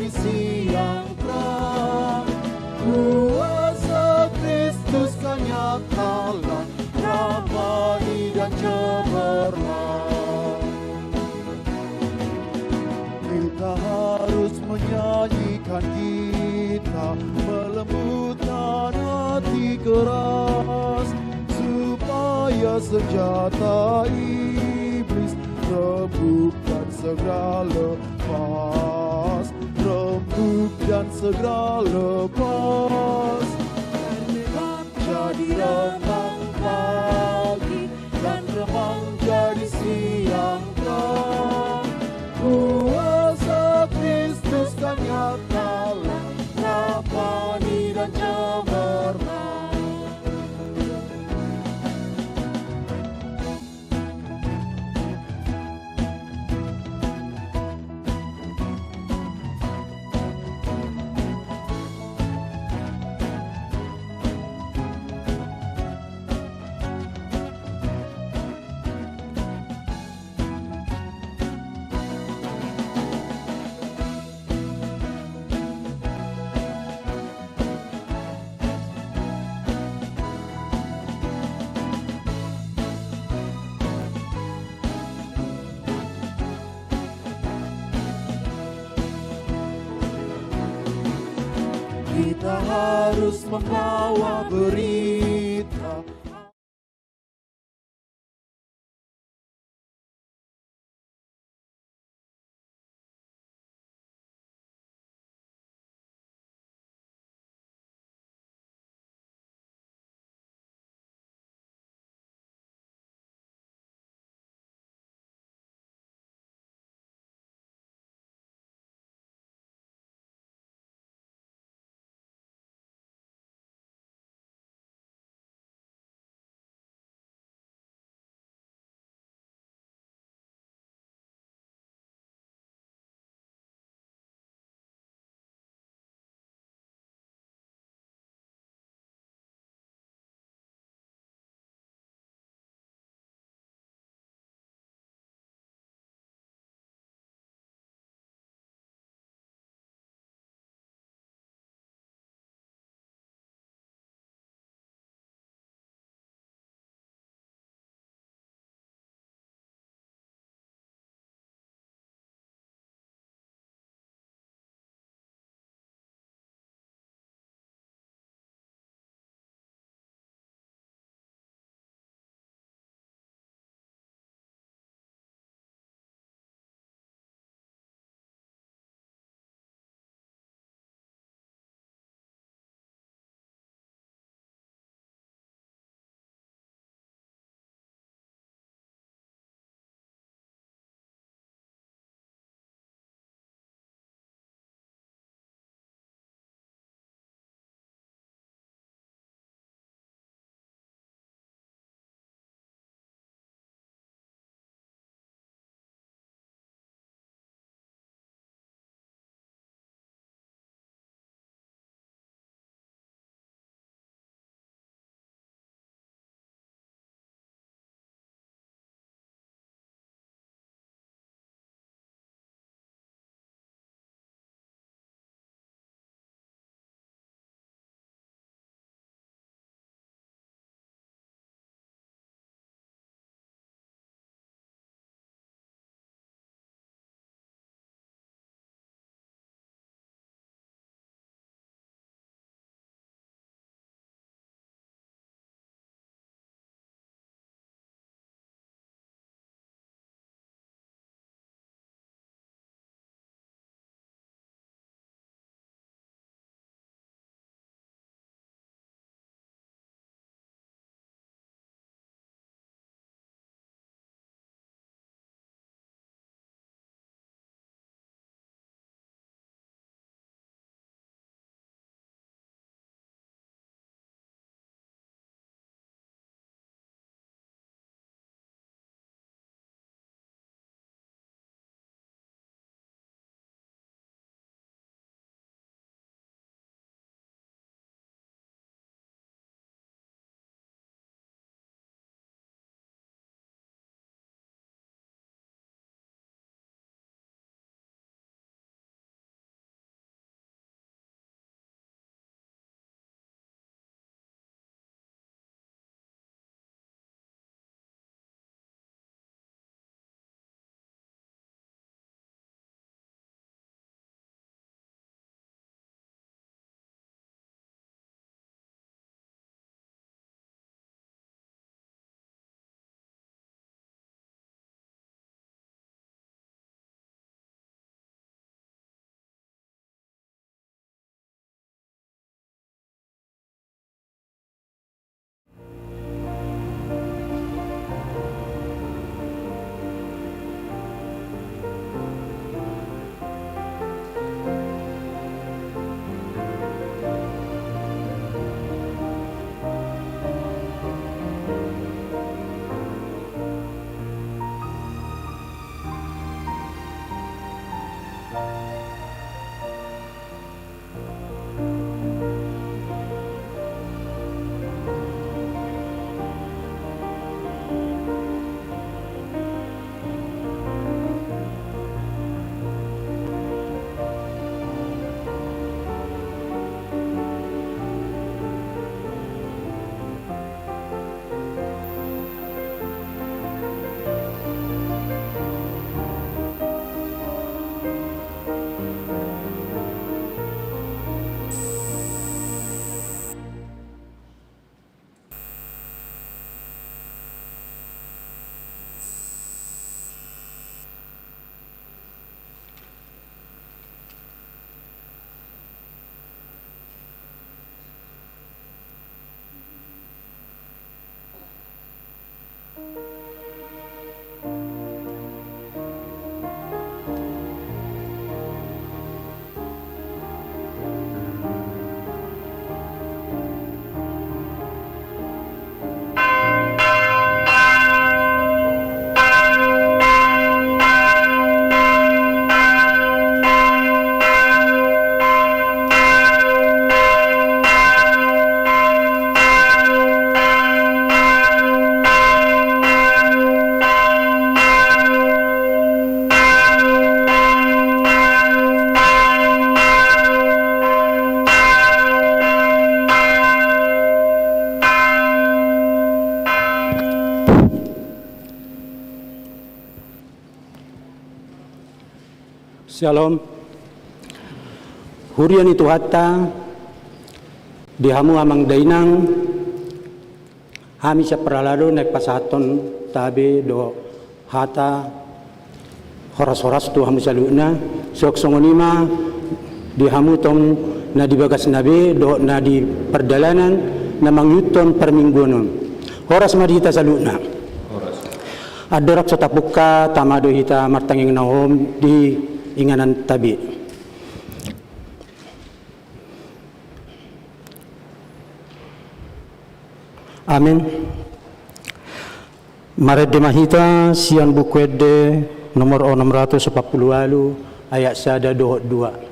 menjadi siang terang. Kuasa Kristus kan nyatalah, Rabani dan cemerlang. Kita harus menyanyikan gitar, melembutkan hati keras, supaya senjata iblis rembuk dan segera lepas, rembuk dan segera lepas. Remang jadi remang pagi, dan remang jadi siang terang. Kuasa Kristus kan nyatalah, Rabani dan cemerlang. Kita harus membawa berita Shalom. Hurian itu hatta dihamu amang dainang hami sa pralado nek pasaton tabe do hata horas-horas tu hamu saluna sok songonima dihamu tom na di bagas nabe do na di perjalanan na mangyuton permingguanon horas madita saluna adorak sa tapuka tamado hita martanging nahom di inganan tabi. Amin. Maret mahita siang bukwede nomor 640 ayat sada 2.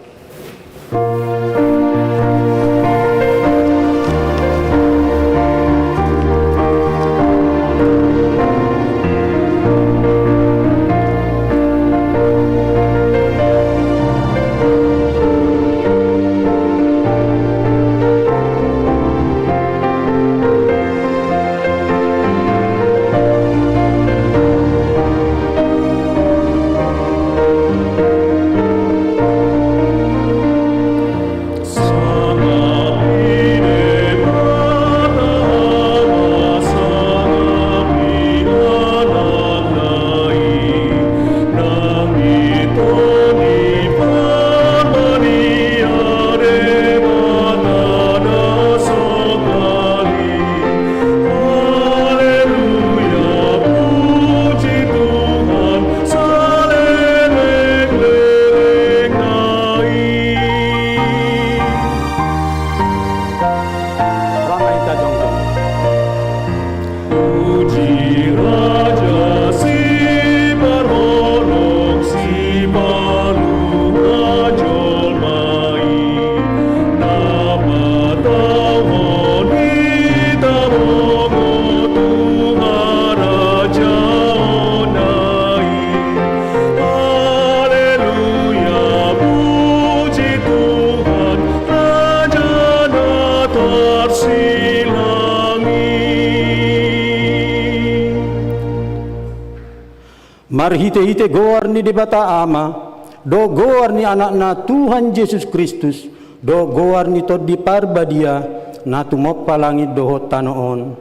Marhite-hite goar ni debata ama, do goar ni anak na Tuhan Yesus Kristus, do goar ni to di parbadia, na tumop palangit dohot tanoon.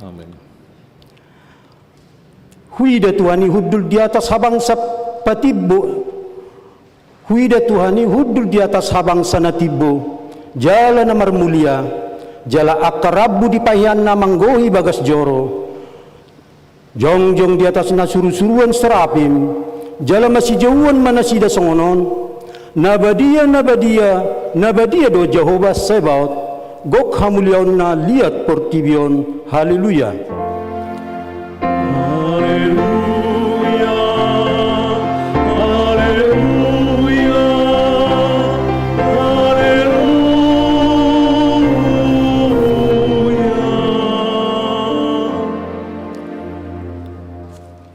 Amin. Huida Tuhani hudul di atas habang sa patibbo, huida Tuhani hudul di atas habang sa natibbo, jala na marmulia, jala akarabu di pahian na manggohi bagas joro, Jong-jong di atas na suru-suruan serapim, jala masih jauhan mana sida songonon, nabadia do Jehovah Sebaot, gok hamuliaon na liat portibion, haleluya. Haleluya, haleluya,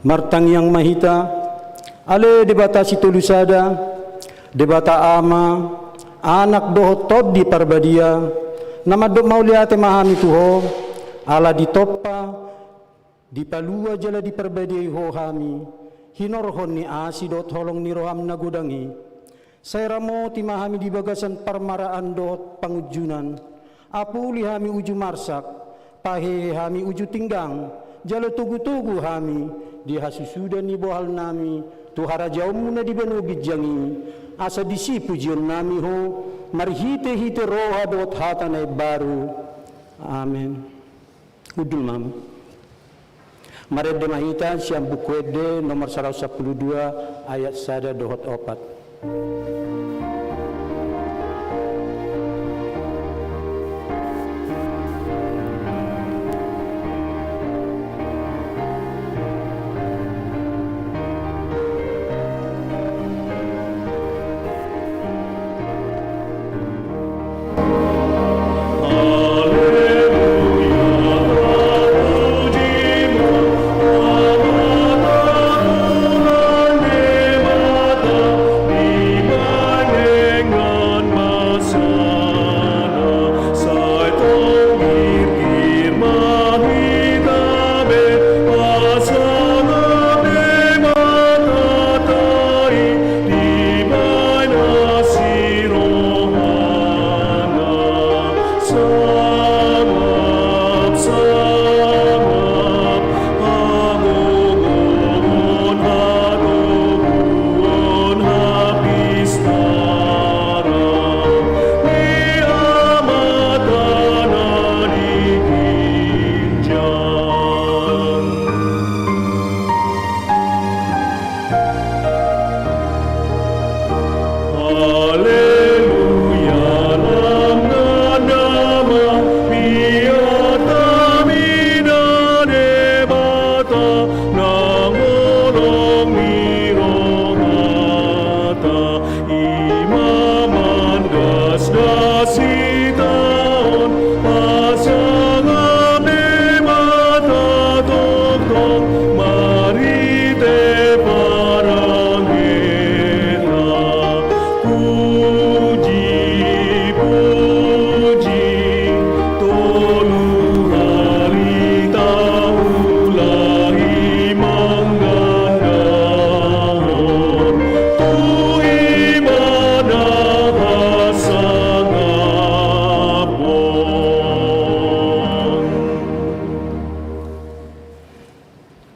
Martang yang mahita, ale debata si tulusada, debata ama, anak doho tod di parbadia, nama do mauliate mahami tuho, ala di toppa, di palua jala di parbadia ho hami, hinorhon ni asi dot holong ni roham nagudangi, saya ramo ti mahami di bagasan parmaraan dot pangujunan, apuli hami uju marsak, pahe hami uju tinggang, jala tugu-tugu hami, di hasusudan ni bohal nami, tuhara jauh muna di banugid jangi, asa disipu jion nami ho, marhite-hite roha dot hatanay baru. Amen. Udul mam. Maret mahita siyang bukwede nomor 112 ayat sada dohot 4. Hallelujah.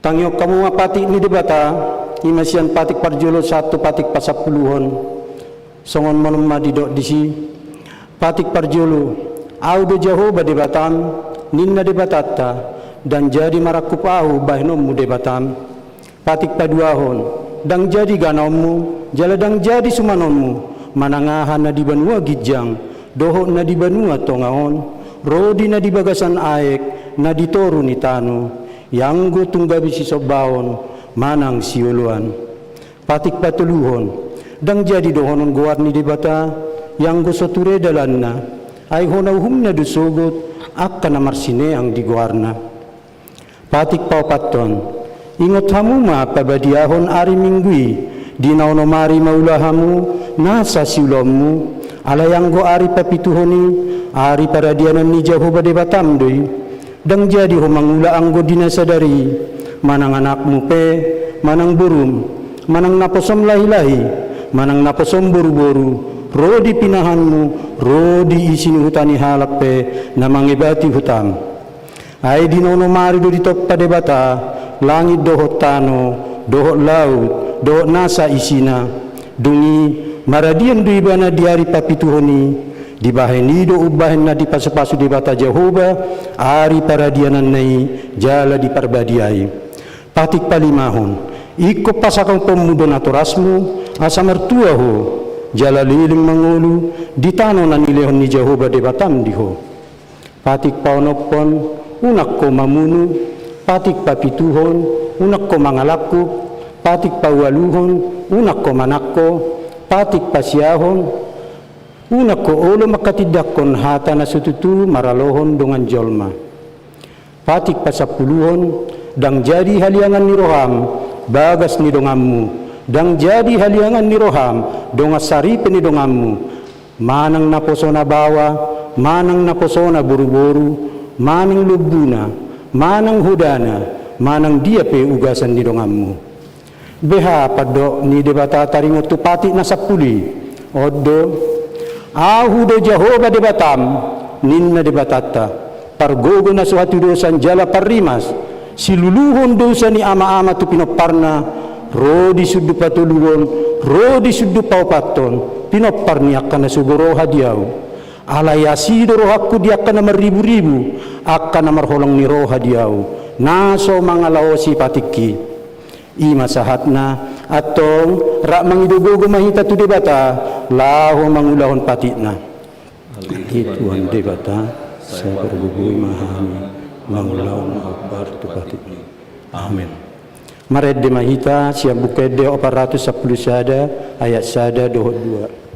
Tangyok kamu patik ni debata, imasian patik parjolo 1 patik pasapuluhon. Songon monoma didok disi. Patik parjolo, audo Jehovah debatam, ninna debatata, dan jadi marakup au bahnommu debatam. Patik paduahon, dang jadi ganommu, jala dang jadi sumanonmu, manangahan na di banua gijang, doho na di banua tongaon, rodi na di bagasan aek, na di toru ni tano, yang go tunggabi si sobaon, manang siuluan. Patik patuluhon, dang jadi dohonon goarni debata, yang go soture dalanna, ay honauhum na dusugot, akka na marsine ang di goarna. Patik paupaton, ingot hamuma pabadiahon ari minggui, di naunomari maulahamu, nasa siulommu, alayang go ari papituhoni, ari paradianan ni Jehovah debatam doi, dang jadi ho mangula anggo dinasadari, manang anakmu pe, manang burum, manang naposom lahi-lahi, manang naposom boru-boru, rodi pinahanmu, rodi isini hutani halak pe, na mangibati hutam. Ay dinonomari do ditok padebata, langit dohot tano, dohot laut, dohot nasa isina, dungi maradian do ibana diari papituhoni, di bahen nido ubahen na di pasapasu debata Jehovah, ari paradianan nai jala di parbadiai. Patik palimahon, iko pasakang pemudo naturasmu, asa mertua ho, jala liling mangulu, di tano na nilehon ni Jehovah debatam diho. Patik paunopon, unak ko mamunu, patik papituhon, unak ko mangalakku, patik pawaluhon, unak ko manakko, patik pasiahon, unak ko olo makatidakon hata na sututu maralohon dongan jolma. Patik pasapuluhon, dang jadi haliangan ni roham, bagas ni dongammu, dang jadi haliangan ni roham, dongas saripe ni dongammu, manang naposona bawa, manang naposona buru-buru, manang lubuna, manang hudana, manang dia pe ugasan ni dongammu. Beha paddo ni debata taringot tu patik na sapuli, oddo, ahudo Jehovah debatam, ninna debatata, pargogo na suhati dosan jala parimas, siluluhon dosa ni ama-ama tu pinoparna, rodi suddu patuluhon, rodi suddu paupaton, pinoparni akan na sugoro hadiau. Alayasi do rohakku di akan na maribu-ribu, akan na marholong ni roh hadiau, naso mangalaosi patikki. Ima sahatna atong rak mangidugogo mahita tu debata laho mangulahon patikna. Ituan debata saya berbubui mahami mangulahon akbar tu patikna. Amin. Mared de mahita siap bukede 410 sada ayat sada dohot 2.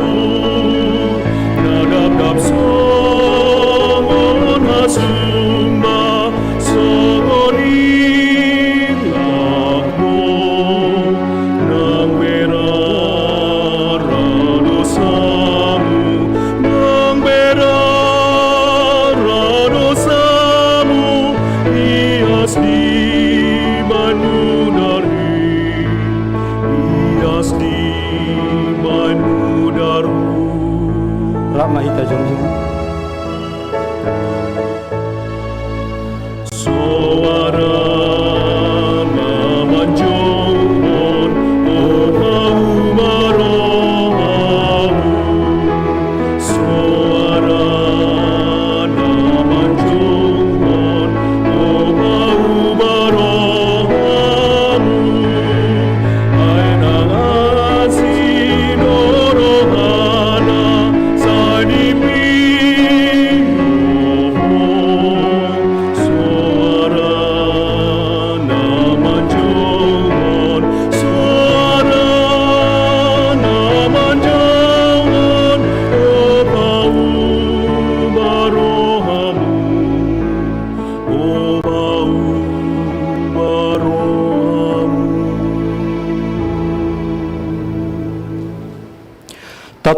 Di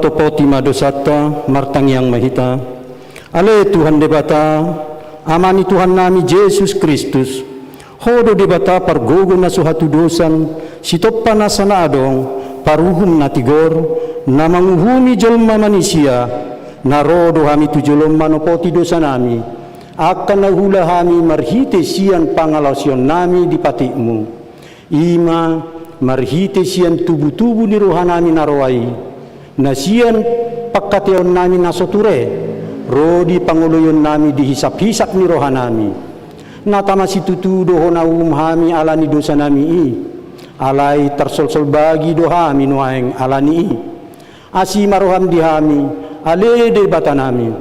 matopoti madosata martang yang mahita. Ale Tuhan debata, amani Tuhan nami Yesus Kristus. Hodo debata pargogo na suhatu dosan, sitopa na sana adong, paruhum na tigor, na manguhumi jelma manusia, narodo hami tujolom manopoti dosa nami, akan nahula hami marhite sian pangalasyon nami di patikmu. Ima marhite sian tubuh-tubuh ni rohanami narawai, na sian pagkateon nami nasoture, rodi panguluyon nami dihisap-hisap ni rohanami. Natama situtu dohona hami alani dosa nami i, alai tersol-sol bagi dohami nuaeng alani i. Asi maroham dihami, ale de batanami.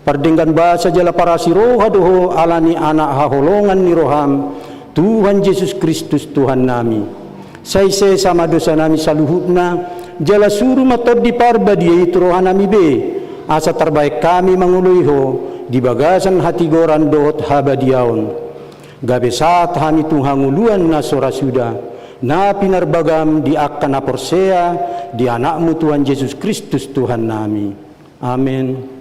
Pardenggan bahasa jala para siroha doho alani anak haholongan ni roham, Tuhan Yesus Kristus Tuhan nami. Sai-sai sama dosa nami saluhutna, jala suruh matod di parba dia itu rohan nami be. Asa terbaik kami manguluiho, di bagasan hati goran dohot habadiaon. Gabe saat hani tunghanguluan na sora sudah, na pinarbagam di akan aporsea, di anakmu Tuhan Yesus Kristus Tuhan nami. Amin.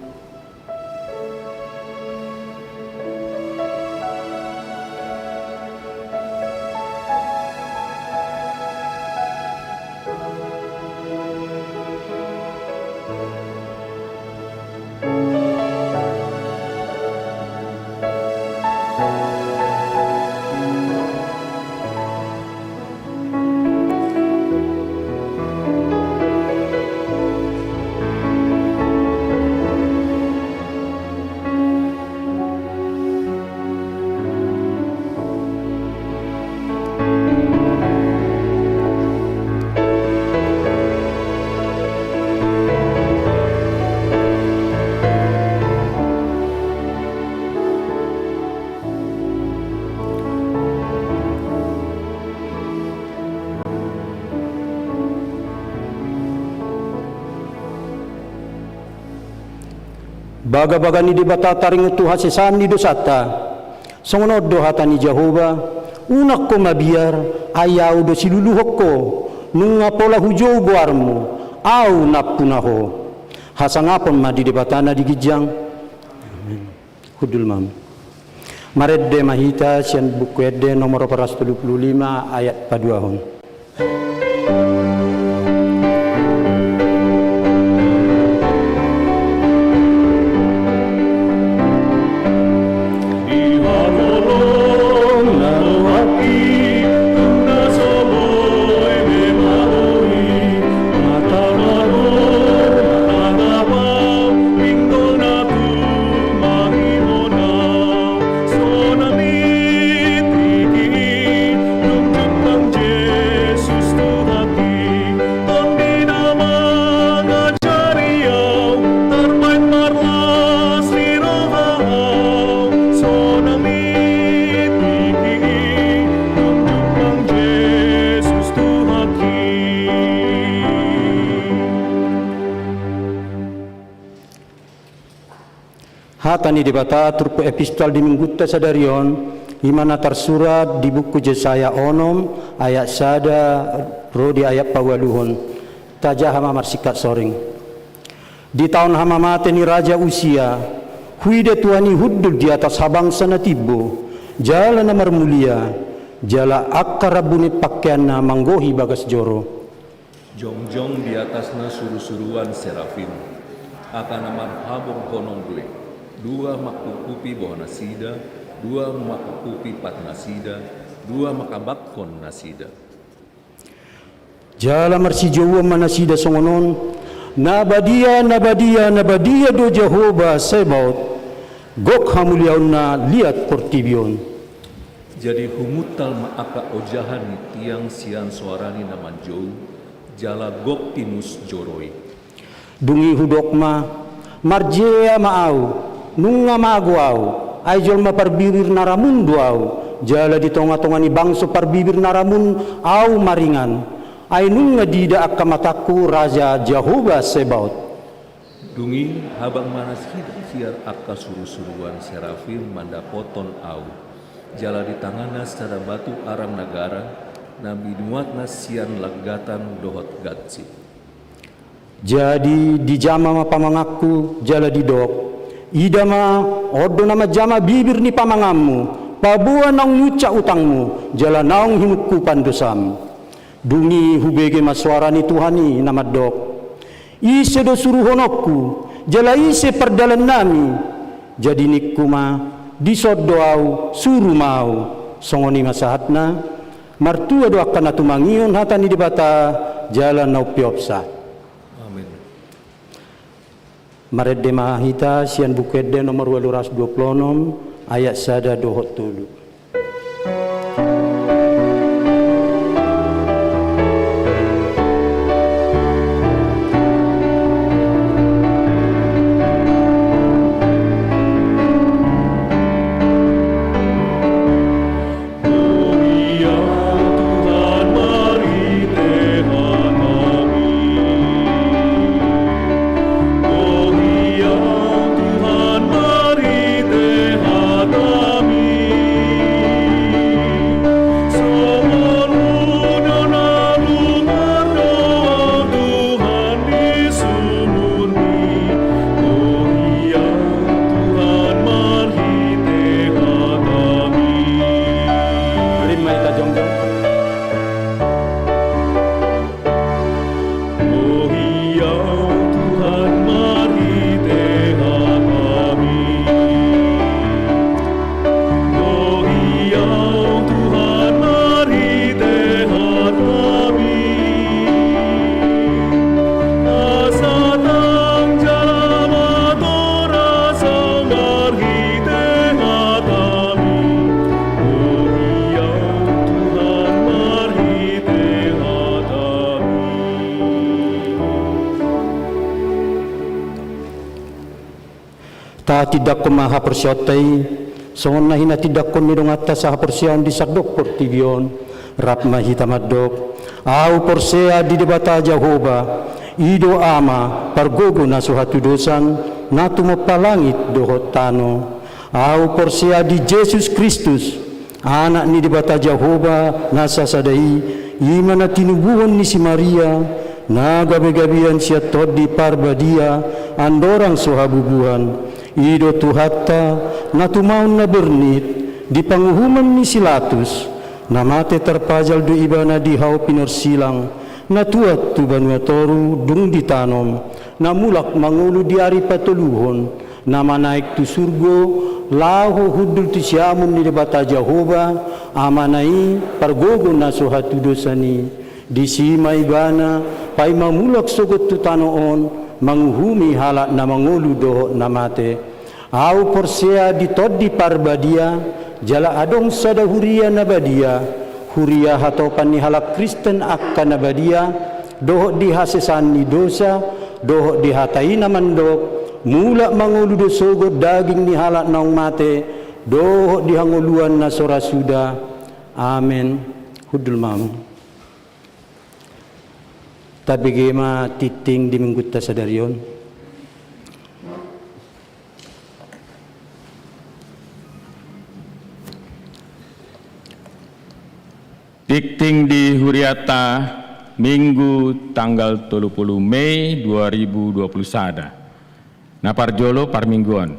Baga-baga ni dibata taring utuh hasesan ni dosata. Songonod do hatani Jehova, unak ko mabiar, ayaw do siluluhok ko, nunga pola hujo guarmu, au napunaho. Hasangapon ma di debata na digijang. Amen. Hudul mam. Maredde mahita sian buku edde nomor 475 ayat paduahon. Hatani debata turpu epistol di Minggutta sadarion, imana tersurat di buku Yesaya onom ayat sada rodi ayat pawaluhon tajah hama marsikat soring. Di tahun hama mate ni raja Usia, huide tuani huddul di atas habangsa na tibbo, jala na marmulia, jala akkara bunit pakaianna manggohi bagas joro. Jongjong di atasnya suruh-suruan serafim, akan amar habong konong gue. Dua makukupi boh nasida, dua makukupi pat nasida, dua makabakon nasida. Jala marsi jowa manasida songonon, nabadia do Jehovah Sebaot, gok hamuliaun na liat portibion. Jadi humutal maaka ojahan ni tiang sian suarani naman jauh, jala gok tinus joroi. Dungi hudok ma, marjea maau, nunga maguaw, ay jol maparbirir naramun duaw, jala di tonga-tonga ni bangso parbibir naramun au maringan, ay nunga dida akamataku Raja Jehovah Sebaot. Dungi habang manas hidup siar akka suruh-suruan serafim mandapoton au, jala di tanganna secara batu arang negara, nabi nuatna sian legatan dohot gatsi. Jadi di jama ma pamangaku jala di dok. Ida ma odo nama jama bibir ni pamangammu. Pabua naung nyuca utangmu, jala naung hinuku pandosam. Dungi hubege maswarani Tuhani nama dok. Ise do suruh honokku, jala ise perdalan nami. Jadi nikuma disod doau suruh mau. Songoni masahatna, martua do akan atumangion hatani di bata jala nau piopsa. Amin. Maredde mahita sian bukedde nomor 226 ayat sada dohot tulu. Ta tidak ko maha persyotay, songon na hina tidak ko nidong atas sa persyaon di sakdok portigion, rap mahita madok, au porsea di debata Jehova, ido ama pargogo na suhatu dosan, natumo palangit dohot tano, au porsea di Jesus Kristus, anak ni debata Jehova nasa sadai, ima na tinubuhon ni si Maria, na gabi-gabian siya tod di parbadia, andorang suhabubuhan, ido tuhatta na tumaon na bernit di panguhuman ni Silatus na mate terpajal do iba na dihaw pinorsilang na tuat tuban toru dung ditanom na mulak mangulo di ari patuluhon na manaik tu surgo laho hudul tu siamun ni debata Jehova amanai pargogo na suhatu dosani di sima ibana pai mamulak sogot tu tanoon manguhumi halak na mangulu doho na mate au porsea di todi parbadia jala adong sada huria nabadia huria hatopan ni halak Kristen akka nabadia doho di hasesan ni dosa doho di hatai na mandok mula mangulu do sogot daging ni halak naung mate doho di hanguluan na sorasuda amen hudul mamu. Tapi gema titing di menggutta sadarion. Titing di Huriata Minggu tanggal 30 Mei 2020 sada. Naparjolo parmingguan.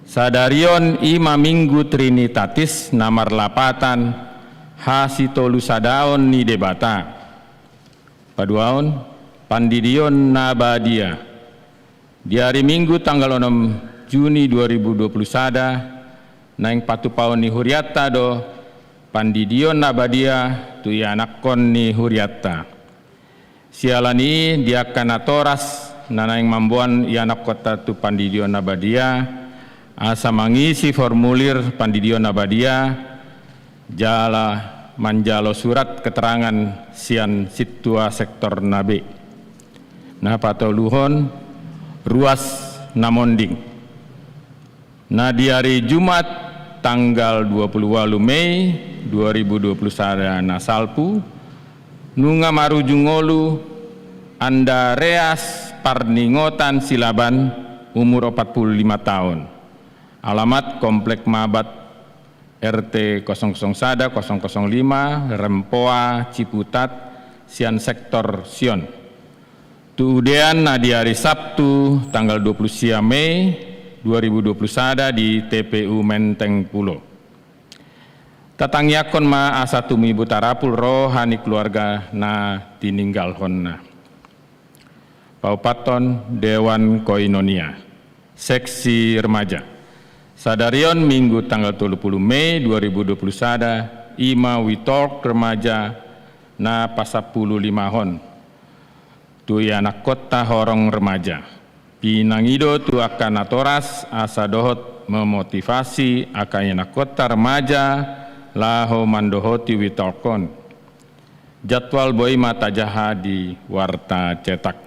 Sadarion ima minggu Trinitatis namar lapatan hasitolu sadaon ni debata. Paduaon pandidion nabadia di hari Minggu tanggal 6 Juni 2020 sada naing patupaon ni Huriata do pandidion nabadia tu yanakon ni Huriata sialani dia kanatoras nanaing mambuan yanak kota tu pandidion nabadia asa mangisi formulir pandidion nabadia jala manjalo surat keterangan sian situa sektor nabe na patoluhon ruas namonding na di hari Jumat tanggal 28 Mei 2021 na salpu nunga marujungolu anda reas parningotan silaban umur 45 tahun alamat komplek mabat RT 001 005 Rempoa Ciputat Sian Sektor Sion Kemudian di hari Sabtu tanggal 20 Mei 2021 di TPU Menteng Pulo. Tatangyakon ma asa tumi butarapul rohani keluarga na tininggal honna. Paupaton Dewan Koinonia, Seksi Remaja. Sadarion Minggu tanggal 30 Mei 2021 ima witork remaja na pasapulu limahon. Tu anak kota horong remaja. Pinangido tu akan atoras asa dohot memotivasi akan anak kota remaja laho mandohoti witorkon. Jadwal boy mata jaha di warta cetak.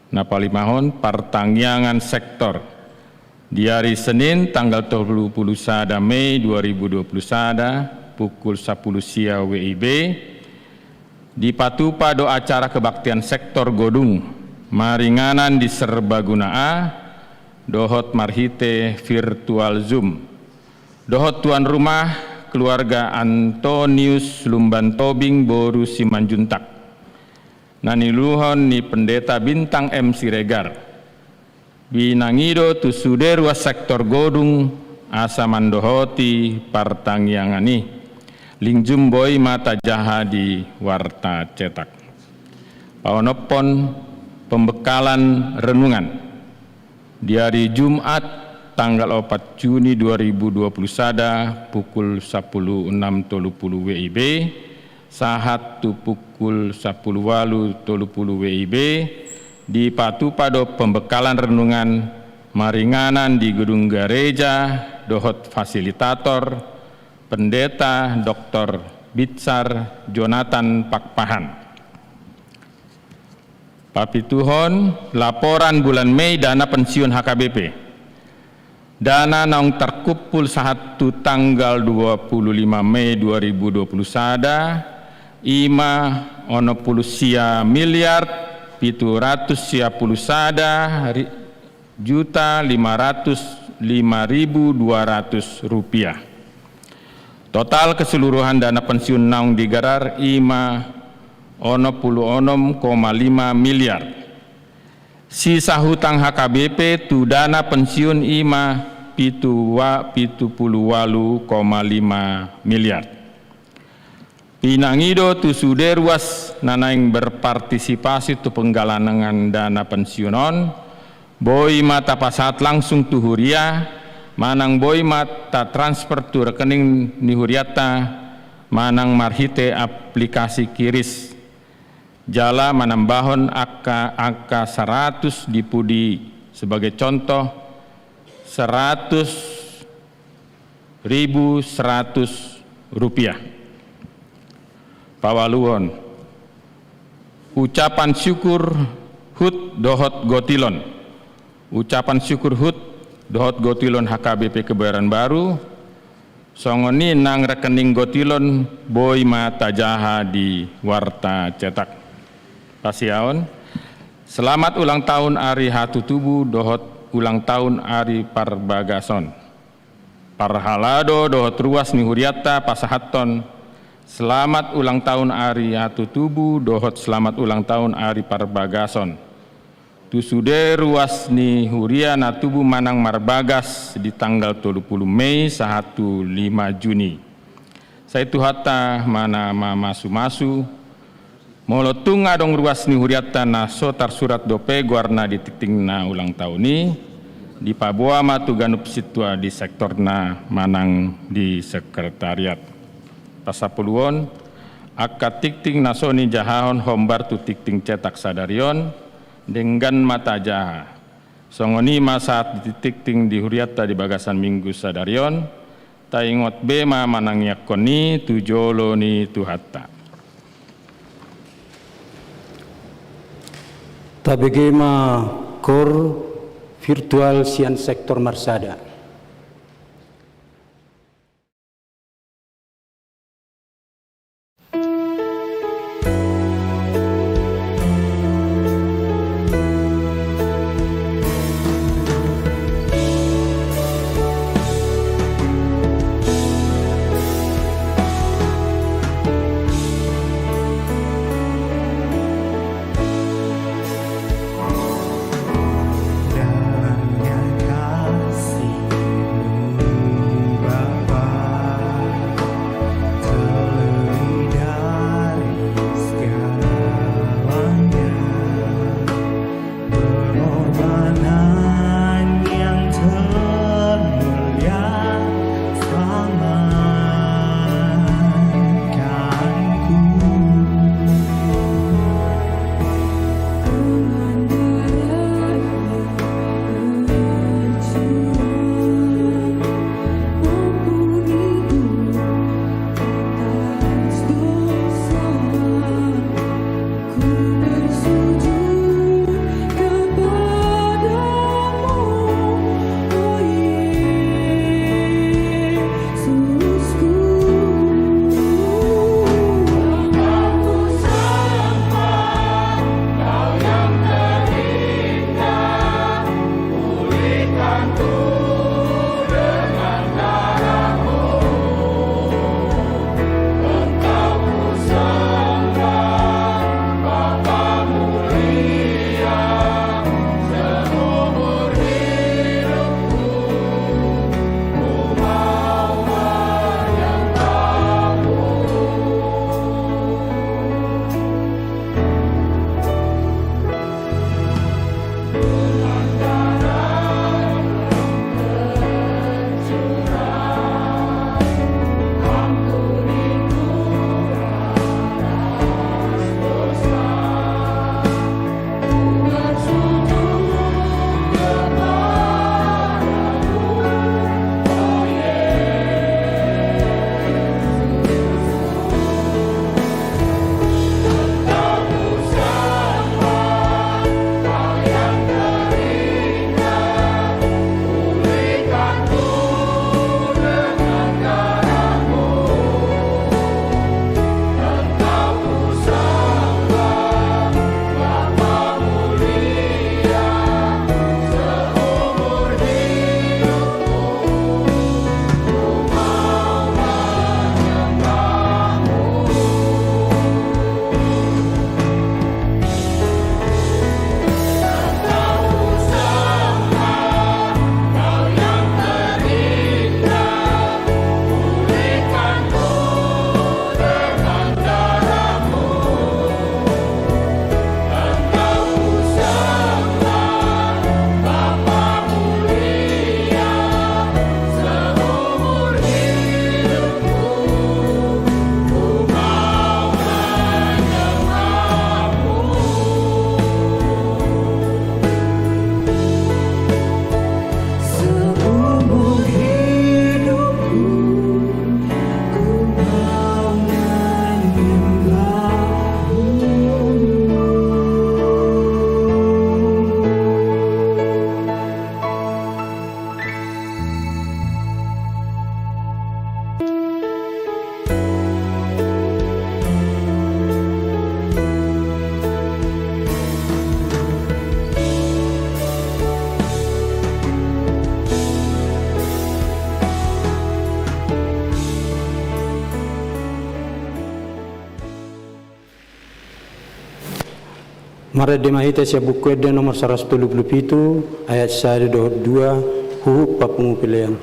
Napalimahon pertangyangan sektor. Di hari Senin tanggal 21 Mei 2021 pukul 10 siang WIB di Patupa do acara kebaktian sektor Godung maringanan di Serbaguna A dohot marhite virtual Zoom. Dohot tuan rumah keluarga Antonius Lumban Tobing Boru Simanjuntak. Naniluhon ni pendeta Bintang M. Siregar. Binangido tu suderwa sektor Godung asa mandohoti partangyangani. Lingjumboy mata jaha di warta cetak. Paonopon pembekalan renungan di hari Jumat tanggal 4 Juni 2021 pukul 10.30 WIB sahat tu pukul 10.30 WIB di Patupado pembekalan renungan maringanan di Gedung Gereja dohot fasilitator Pendeta Dr. Bitsar Jonathan Pakpahan. Papituhon laporan bulan Mei dana pensiun HKBP. Dana naung terkumpul satu tanggal 25 Mei 2021 ima ono pulusia miliar 710 juta 505.200 rupiah. Total keseluruhan dana pensiun naung digerar ima ono puluh onom 5 miliar. Sisa hutang HKBP tu dana pensiun ima 78,5 miliar. Pinangido tu suderuas nanaing berpartisipasi tu penggalangan dana pensiunon, boy mata pasat langsung tu huria, manang boy mata transfer tu rekening ni huriata, manang marhite aplikasi kiris. Jala manambahon angka 100 dipudi sebagai contoh 100.100 rupiah. Pawaluhon ucapan syukur hut dohot gotilon. Ucapan syukur hut dohot gotilon HKBP Kebayoran Baru songoni nang rekening gotilon boy mata jaha di warta cetak. Pasiaon, selamat ulang tahun Ari Hatu Tubu dohot ulang tahun Ari Parbagason. Parhalado dohot ruas nihuriata pasahaton. Selamat ulang tahun Ari Hatu Tubu dohot selamat ulang tahun Ari Parbagason. Tusude ruas nihuria natubu manang marbagas di tanggal 30 Mei sahatu 5 Juni. Saya tuhata mana masu-masu. Molotung adong ruas ni huriata na sotar surat dope guarna di titing na ulang tahun ni di Paboa matu ganup situa di sektor na manang di sekretariat. Pasapuluon akka tikting nasoni jahahon hombar tu tikting cetak sadarion dengan mata jaha. Songoni masa di tikting di huriata di bagasan minggu sadarion taingot bema manang yakoni tu jolo ni tu hatta. Tabegema kor virtual sian sektor marsada. Mare de mahita sia buku ede nomor 177 ayat 1-2 huruf papungupilian.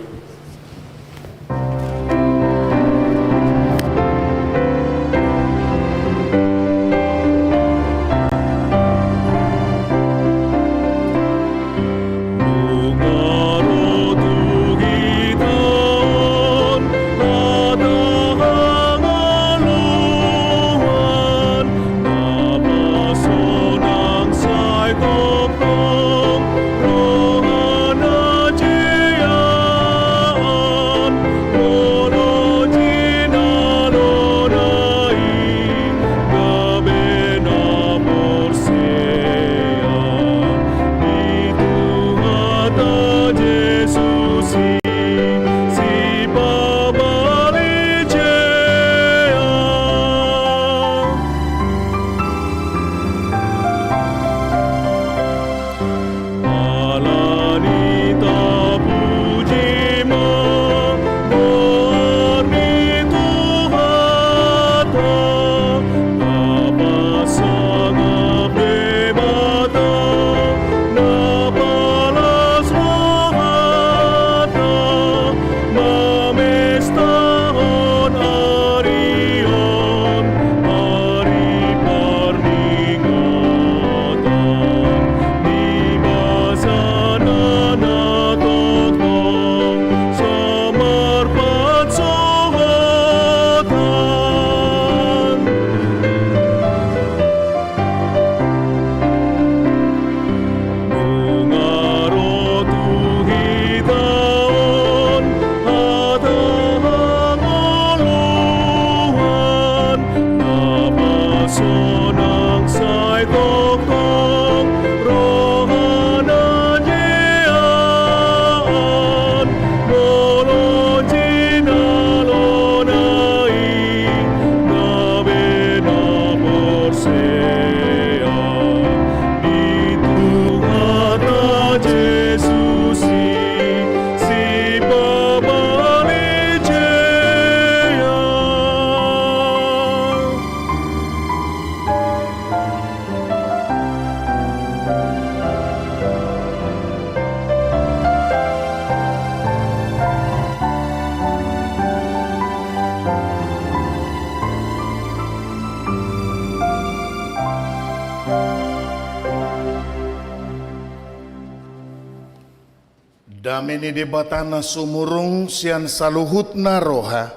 Damini debatana sumurung sian saluhutna roha.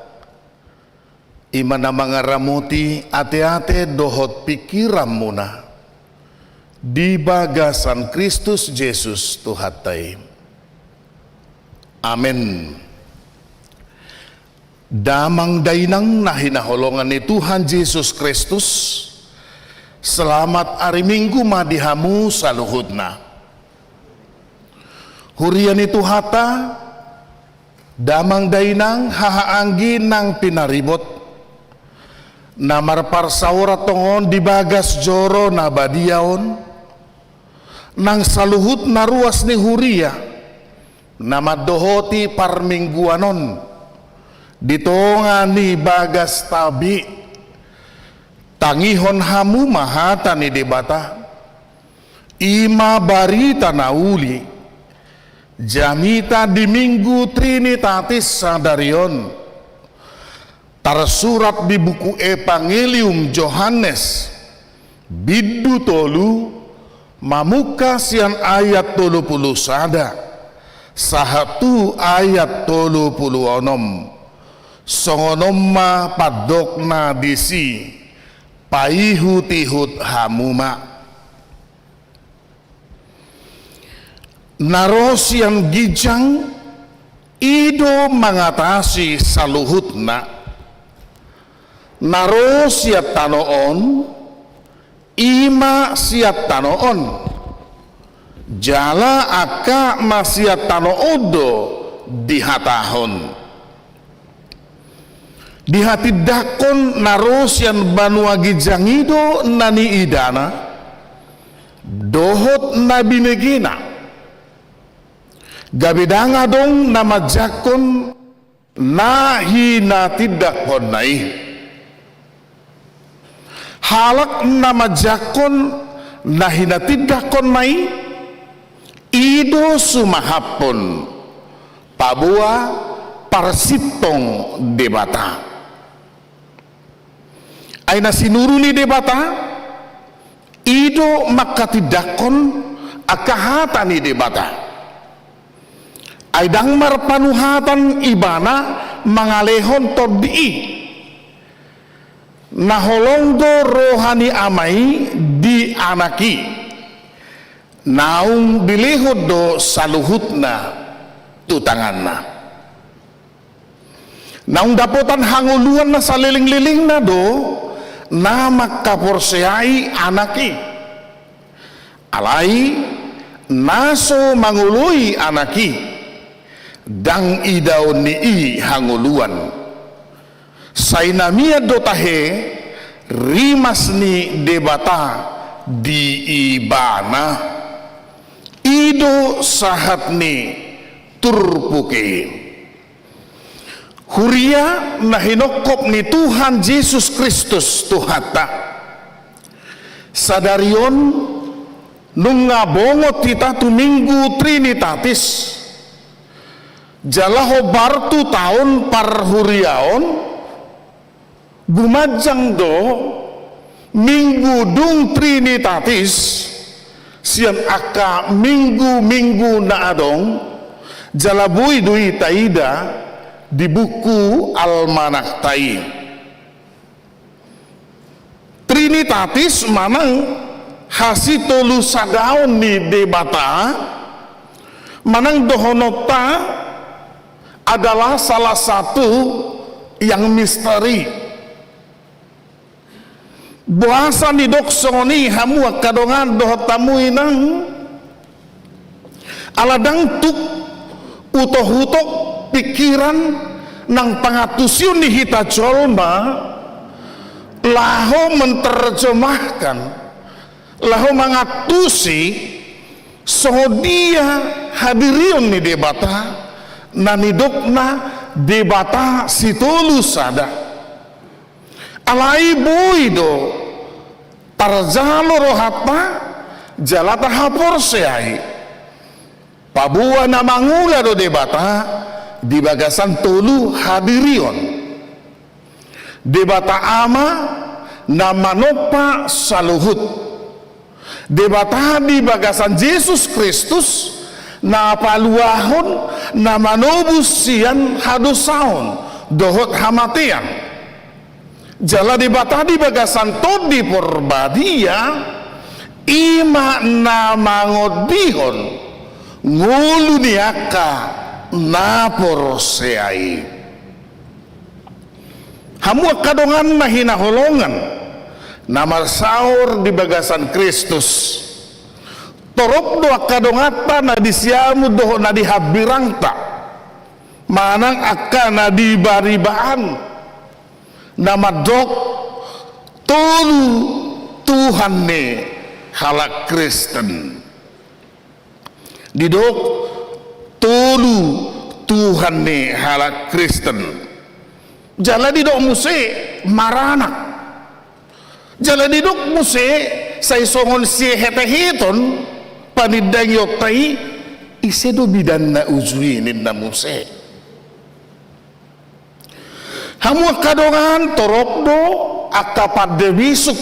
Imana mangaramuti ate-ate dohot pikiran muna. Di bagasan Kristus Yesus Tuhatai. Amin. Damang dainang nahinaholongan ni Tuhan Yesus Kristus. Selamat hari Minggu madihamu saluhutna. Hurian itu hata, damang dainang hahaanggi nang pinaribot, namar parsawra tongon di bagas joro nabadiaon, nang saluhut naruas ni huria, nama dohoti parmingguanon, ditonga ni bagas tabi, tangihon hamu mahata ni debata, ima barita nauli, jamita di Minggu Trinitatis Sadarion tersurat di buku Evangelium Yohanes bidu tolu mamuka sian ayat 30 sada sahatu ayat 30 onom songonomma padokna disi paihut-ihut hamuma narosian gijang ido mengatasi saluhutna narosiat tanoon ima siat tanoon jala aka masiat tanoodo dihatahon di hati dakon narosian banua gijang ido nani idana dohot nabi negina gabidanga dong nama jakon nahi na tidak konai halak nama jakon nahina tidakon mai ido sumahapon pabua parsitong debata aina sinuruni debata ido makatidakon akahatani debata aidang marpanuhatan ibana mangalehon todi naholongdo rohani amai di anaki naung dilihud do saluhutna tutanganna naung dapotan hanguluan na saliling-liling na do na makaporseai anaki alai naso mangului anaki dang idaw ni hanguluan sainamia dotahe rimas ni debata di ibana ido sahat ni turpuke huria nahinokop ni Tuhan Yesus Kristus tuhata sadarion nung ngabongot kita tuminggu Trinitatis jalaho bartu tahun parhuriaon bumajang do minggu dung Trinitatis sian aka minggu na adong jalabui dui taida di buku Almanak Tai Trinitatis manang hasitolu sadaon ni debata manang dohonota adalah salah satu yang misteri bahasa ni doksoni hamu kadongan dohotamu inang aladang tuk utoh-utok pikiran nang pangatusyun ni hita jolma laho menterjemahkan laho mangatusi sodia hadirion ni debata nanidokna debata situlu sada alai boido tarzalo rohata jalata hapor seai pabua namangula do debata di bagasan tolu hadirion debata ama namanopa saluhut debata di bagasan Yesus Kristus na paluahon na manobus sian hadusaon dohot hamatian jala debata di bagasan tod di porbadia ima na mangodihon ngulu niaka napor seai hamu kadongan na hinaholongan namar saur di bagasan Kristus torop do kadongata na disiamu doho na dihabirangta manang akka na dibaribaan nama dok tolu Tuhan ne halak Kristen didok tolu Tuhan ne halak Kristen jala didok muse maranak jala didok muse say songon si hetehiton panidang yotai isedo bidan na uzuinin na muse hamu kadongan torokdo akapad debisuk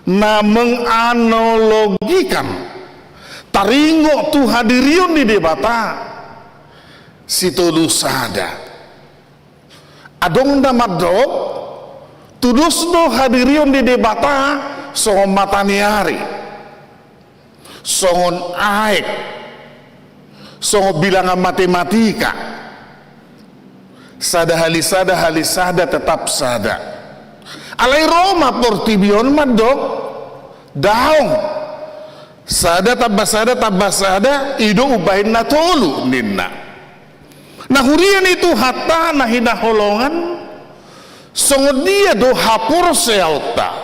na menganalogikan taringo tu hadirion di debata situlu sada adong damadok tudus do hadirion di debata songon mataniari songon aek songon bilangan matematika sada halisada tetap sada alai Roma portibion madok daong sada tabasada ido ubahin na tolu ninna nahurian itu hatta nahinaholongan songod dia do hapur seauta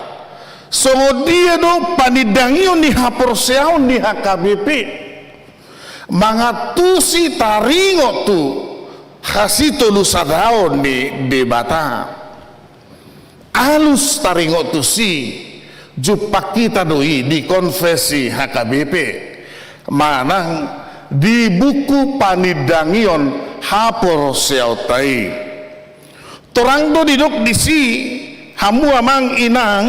songod dia do panidangion ni hapur seaun ni HKBP mangatusi taringo tu hasito lusadaon ni debata alus taringo tu si jupak kita doi di konfesi HKBP manang di buku panidangion hapor seautai torang do didok disi hamu amang inang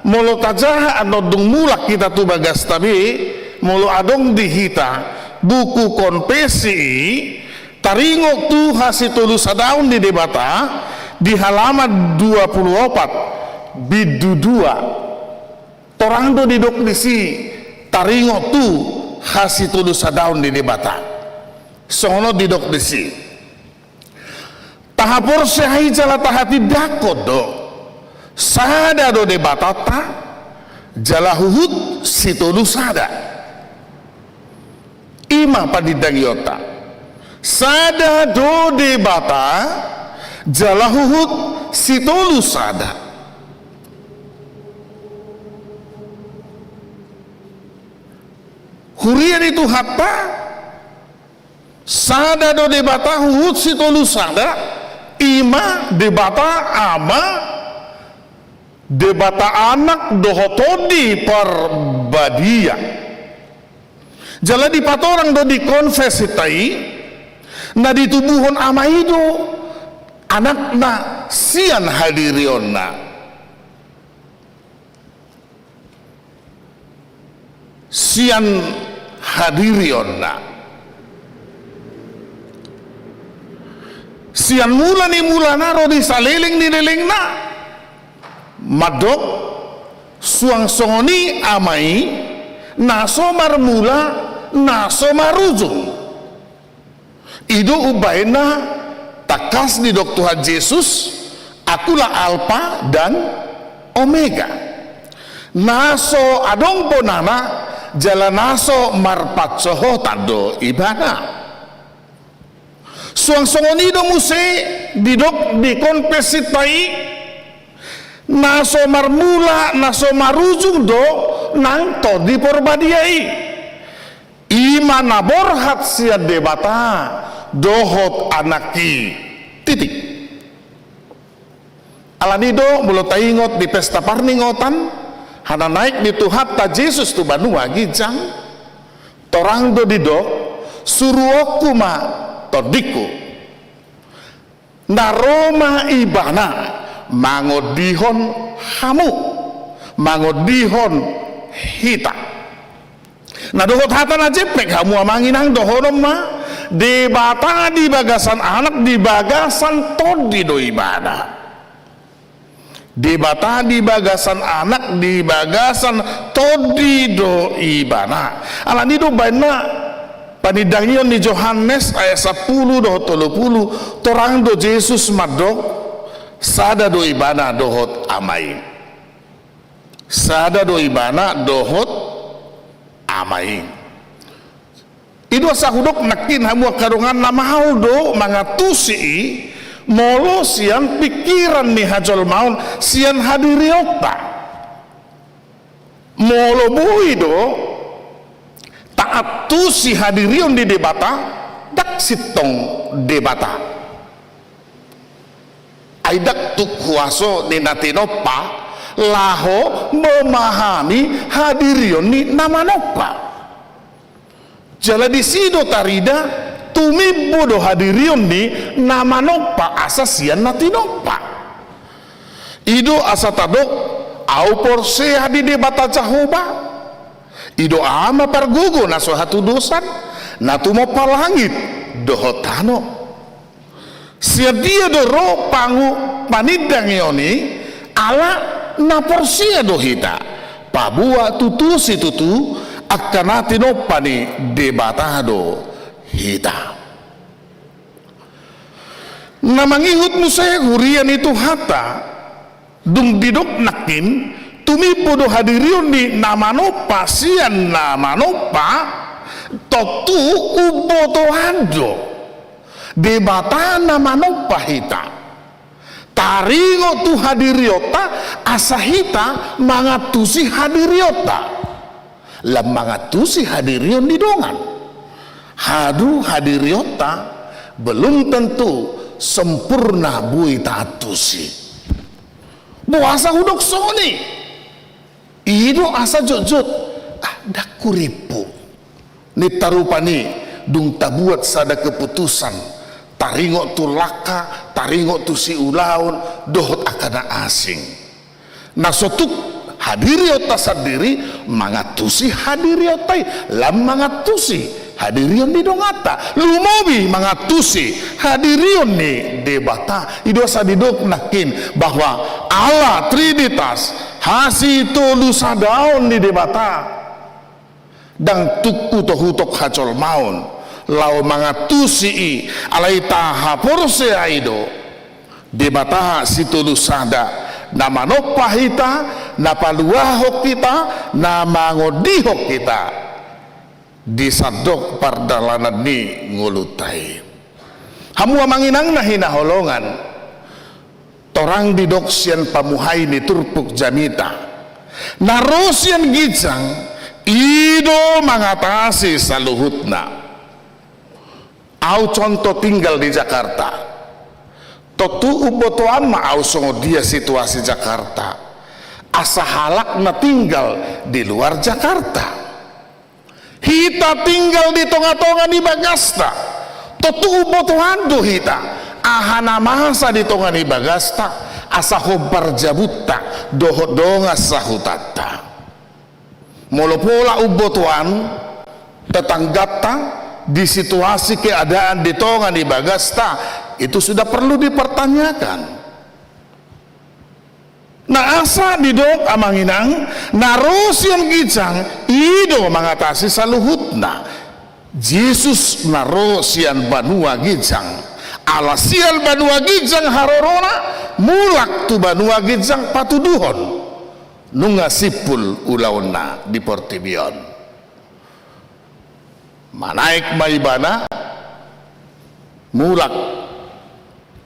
molo tajah anodung mulak kita tu bagas tabi molo adong dihita buku konfesi taringok tu hasitulu sadaun di debata di halaman 24 bidu 2 torang do didok disi taringok tu hasitulu sadaun di debata sono didok disi tahapor sehai jala tahati dakot do sada do debata ta jala huhut situlu sada ima padidang yota sada do debata jala huhut situlu sada hurian itu hatta sada do debata huhut situlu sada ima debata ama debata anak dohotodi parbadia jala di patorang do di konfesitai na ditubuhon ama itu anak na sian hadirion na sian hadirion na sian mula ni mula naro di saliling di liling na madok suang songoni amai naso marmula naso marujung ido ubaina takas di dok Tuhan Yesus akulah alfa dan omega naso adong bonana jala naso marpatsoho tado ibadah suang songoni do muse didok di konpesitai naso marmula naso marujung do nangto di porbadiai ima naborhat sia debata dohot anaki titik alanido mulo taingot di pesta parningotan hana naik di tuhat ta Yesus tu banua gijang torang do didok suruoku ma todiku naroma ibana mangodihon hamu mangodihon hita nah dohot hatan aja pek hamu amanginang dohonom ma debata di bagasan anak di bagasan todi do ibadah debata di bagasan anak di bagasan todi do ibadah alani do baina panidangion di Yohanes ayat 10 do 30 torang do Yesus madok sada do ibana dohot amai sada do ibana dohot amai ido sahudok nakin hamu karungan namahau do mangatusi molo sian pikiran ni hajol maun sian hadiriota molo bui do taat tu si hadirion di debata dak sitong debata aidak tu kuaso ni natinopa laho memahami hadirion ni namanopa jala di sido tarida tumi bodo hadirion ni namanopa asasian natinopa ido asatadok au porse hadi debata cahoba ido ama pargugo naso hatu dosan natumo palangit dohotano siap dia doro pangu panidang yoni ala na porsia dohita pabua tutusi tutu akanatino pani debatado hita namangihut musay hurian itu hata dung didok nakin tumipodo hadirion ni namanopa sian namanopa totu ubotohando debata namanopa hita taringo tu hadiriota asahita mangatusi hadiriota lam mangatusi hadirion di dongan hadu hadiriota belum tentu sempurna bui tatusi buasa hudok soni Ido asa jojot dak kuripu ni tarupani dung tabuat sada keputusan taringo tu laka taringo tu si ulaun dohot akana asing nasotuk hadiri ota sadiri mangatusi hadiri otai lam mangatusi hadirion di dongata lumobi mangatusi hadirion ni debata ido sadidok nakin bahwa Allah Trinitas hasi tolu sadaon di debata dan tuku tohutok hacol maun lau mangatusi alai tahapor se aido debata si tolu sada nama nopahita napaluahok kita nama ngodihok kita disadok pardalanan ni ngulutai hamua manginang na hinaholongan torang didok sian pamuhay ni turpuk jamita narosian gijang ido mengatasi saluhutna au contoh tinggal di Jakarta totu ubotoan ma au songo dia situasi Jakarta asa halak na tinggal di luar Jakarta hita tinggal di tonga-tonga di Bagasta totu ubotoan do hita ahana masa di tonga di Bagasta asa hobar jabutta dohodonga sahutata molopola ubotoan tetanggata di situasi keadaan di tonga di Bagasta itu sudah perlu dipertanyakan. Nah asa didok amanginang narusian gijang ido mengatasi saluhutna Yesus narusian banua gijang alasial banua gijang harorona mulak tu banua gijang patuduhon nunga sipul ulauna di Portibion manaik maibana mulak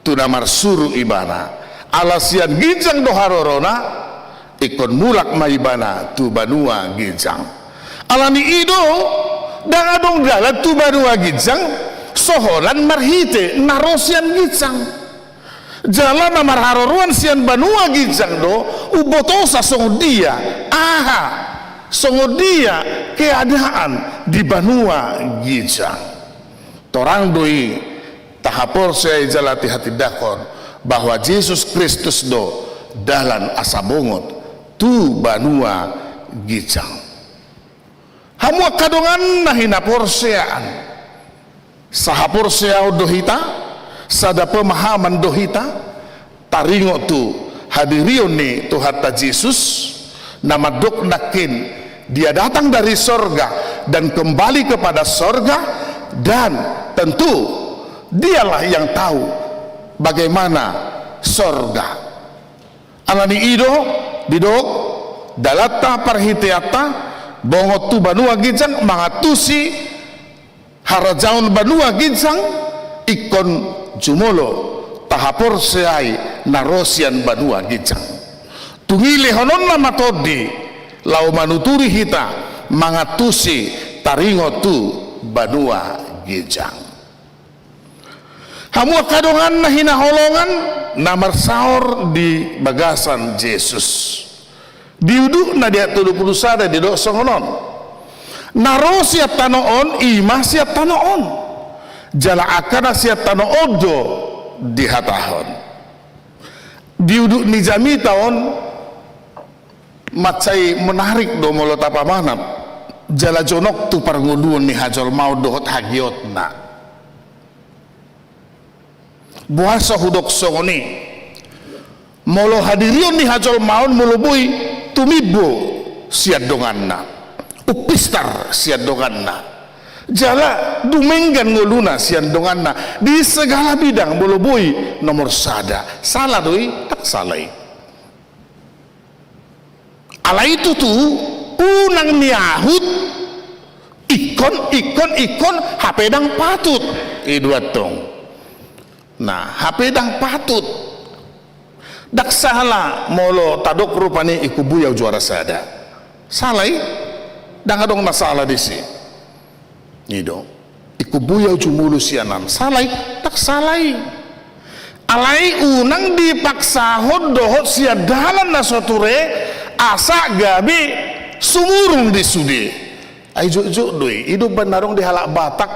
tu namar suru ibana alasian gijang doharorona ikon mulak maibana tu banua gijang alani ido dan adong jalan tu banua gijang soholan marhite narosian gijang jalan namar haroruan sian banua gijang do ubotosa songo dia aha songo dia keadaan di banua gijang torang doi tahapor saya jalati hati dakon bahwa Yesus Kristus do dalan asabongot tu banua gijang hamua kadongan nahina porseaan sahapor seau dohita sada pemahaman dohita taringo tu hadirion ni tuhata Yesus nama dok nakin dia datang dari sorga dan kembali kepada sorga dan tentu dialah yang tahu bagaimana sorga alani ido didok dalata parhiteata bongot tu banua gijang mangatusi harajaun banua gijang ikon jumolo tahapor seai narosian banua gijang tungile honon nama todi lau manuturi hita mangatusi taringo tu banua gijang hamua kadongan na hinaholongan namar saor di bagasan Yesus diuduk na dia 30 sada di dok songonon naro siap tanoon imah siap tanoon jala akana siap tanoon do di hatahon diuduk ni jami taon macai menarik do molo tapamanap jala jonok tu parnguluan ni hajol mau dohot hagiot na buasa hudok songoni molo hadirion ni hajol maun molo bui tumibo siad donganna upistar siad donganna jala dumenggan ngoluna siad donganna di segala bidang molo bui nomor sada salah doi tak salai ala itu tu unang niahut ikon hapedang patut iduatong nah HP dang patut dak salah molo tadok rupani ikubuyau juara sada salai dang adong masalah disi nido ikubuyau jumulu sianan salai tak salai alai unang dipaksa hodohot sia dalan nasoture asa gabi sumurung di sudi ai juk doi hidup benarong di halak Batak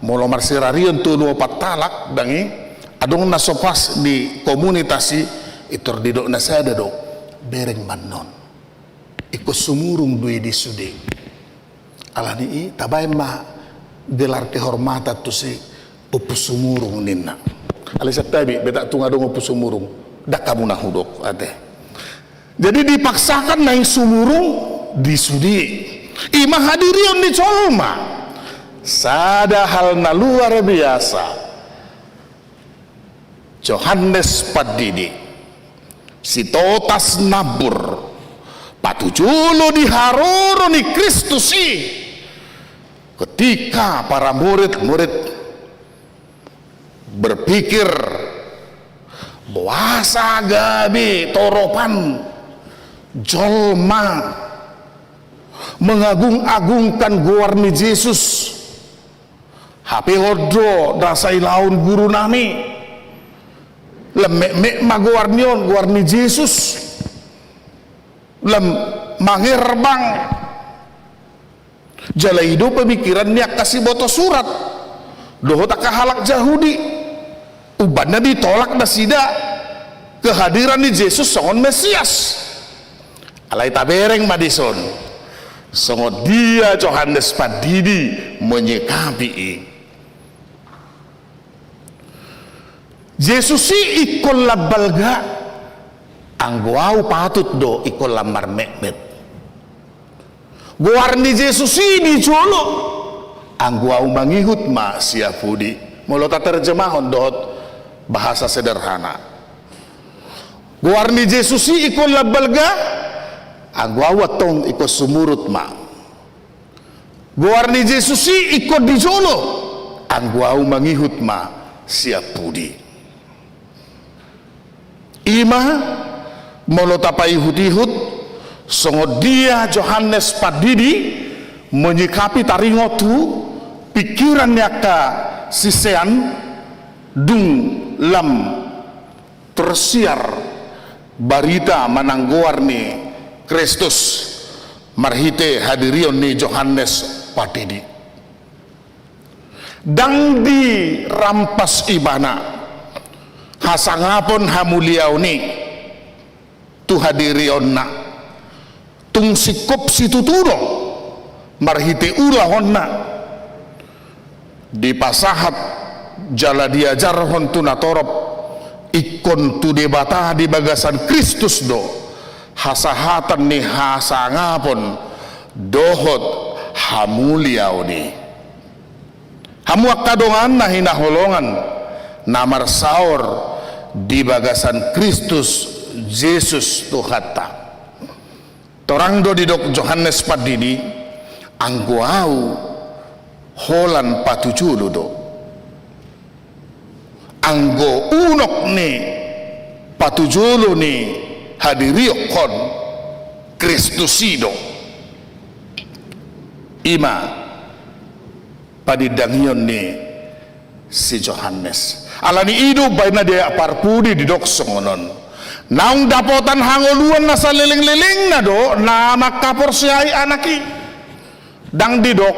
molo marsirarion tu 24 talak dangi adong nasopas di komunitasi itor didok nasada do bereng manon ikut sumurung doi di sudi alani i tabay ma gelar kehormatan tu si upusumurung ninna alisa tabi beta tungadong upusumurung dak kamu nahudok ate. Jadi dipaksakan naik sumurung di sudi. Ima hadirion di colma. Sada hal na luar biasa. Johannes Padidi. Si totas nabur. Patujulo di haroro ni Kristusi. Ketika para murid-murid berpikir puasa gabi toropan jolma mengagung-agungkan guarni Yesus HP hodo dasai laun guru nami lemek guarni Yesus lem mangerbang jala hidup pemikirannya kasih boto surat doho tak halak Yahudi ubannya ditolak dasida kehadiran di Yesus songon Mesias alai tabereng Madison songot dia Johannes Padidi menyikapi Yesus si ikol labalga angguau patut do ikol lamar mekmet guarni Yesus si di jolo angguau mangihut ma siapudi mulota terjemahon dot bahasa sederhana guarni Yesus si ikol labalga agwawa tong iko sumurut ma guarni Yesus si iko di jolo angwau mangihut ma siap pudi ima molotapa ihut-ihut songo dia Johannes Padidi menyikapi taringotu pikirannya ka sisean dung lam tersiar barita manangguarni Kristus marhite hadirion ni Johannes Padidi dang di rampas ibana hasangapon hamuliau ni tu hadirion na tung sikop situturo marhite ulahon na di pasahat jala diajar hon tu natorop ikon tu debata di bagasan Kristus do hasahatan ni hasangapon dohot hamuliau ni hamuak kadongan na hinaholongan namar saur di bagasan Kristus Yesus Tuhata torang do didok Johannes Padidi angguau holan patujulo do anggo unok ni patujulo ni hadiriokon Kristusido ima padidangion ni si Johannes alani idu baina dia parpudi di dok songonon naung dapotan hangoluan nasa liling-liling na do na makapor siai anaki dang di dok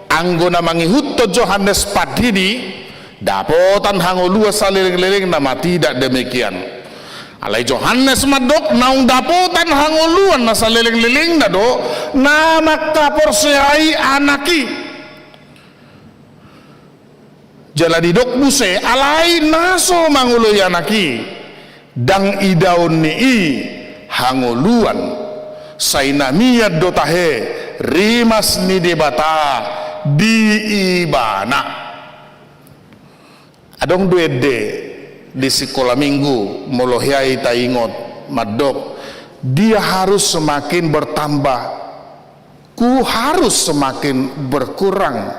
anggo na mangihut to Johannes Padidi dapotan hangoluan sa liling-liling na tidak demikian alai Johannes madok naung dapotan hangoluan nasa liling-liling na do na makapor siai anaki jala didok buse alai naso mangului anaki dang idaun ni hangoluan sainamiyad do tahe rimas ni debata di ibana adong duede di sekolah minggu molohyai taingot madok dia harus semakin bertambah ku harus semakin berkurang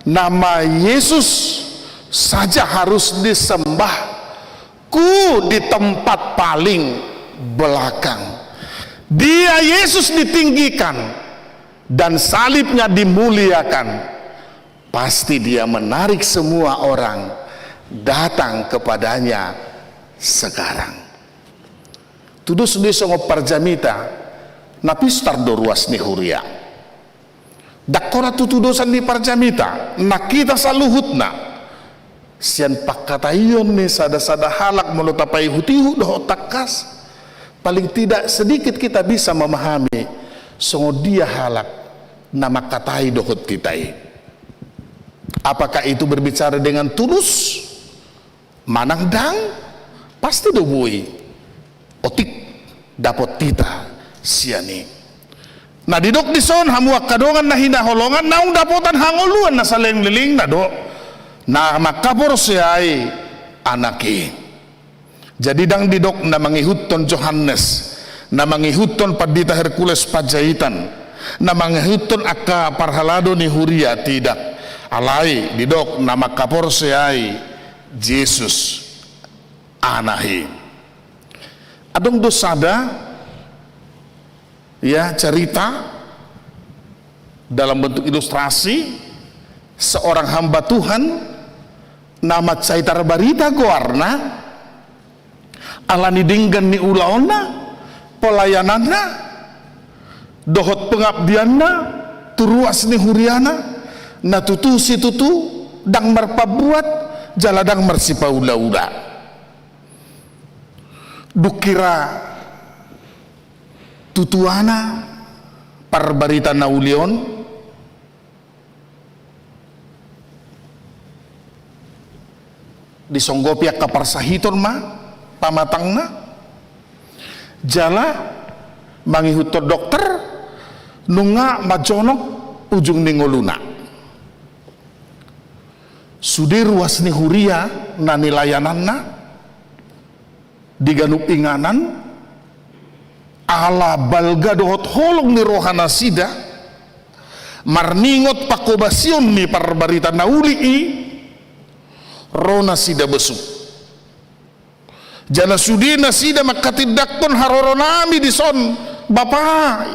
nama Yesus saja harus disembah ku di tempat paling belakang dia Yesus ditinggikan dan salibnya dimuliakan pasti dia menarik semua orang datang kepadanya sekarang tudus di songo parjamita napistar do ruas ni huria dakora tutudosan ni parjamita nakita sa luhutna sian pakatayon ni sada-sada halak melotapai hutihu doh takas paling tidak sedikit kita bisa memahami songo dia halak nama katai dohot kitai. Apakah itu berbicara dengan tulus manangdang pasti dobui otik dapat tita siani. Nah didok dison hamuak kadongan na hinaholongan naung dapotan hangoluan na saleng liling na do na makapor siay anaki. Jadi dang didok na mangihuton Johannes na mangihuton padita Hercules Pajaitan na mangihuton akka parhalado ni Huria tidak alai didok na makapor siay Yesus anahi. Adong dosada ya cerita dalam bentuk ilustrasi seorang hamba Tuhan nama Caitar Barita Goarna alani dinggan ni ulaona pelayananna dohot pengabdianna turuas ni huriana na tutu si tutu dang marpabuat jaladang marsipaula-ula dukira tutuana parbarita naulion disonggopiak kaparsahiton ma pamatangna jala mangihuto dokter nunga majonok ujung ningoluna sudir wasni huria na nilayananna diganup inganan ala balga dohot holong ni rohana sida marningot pakobasion ni parbarita nauli i rona sida besuk jana sudina sida makatidakton haroronami dison bapak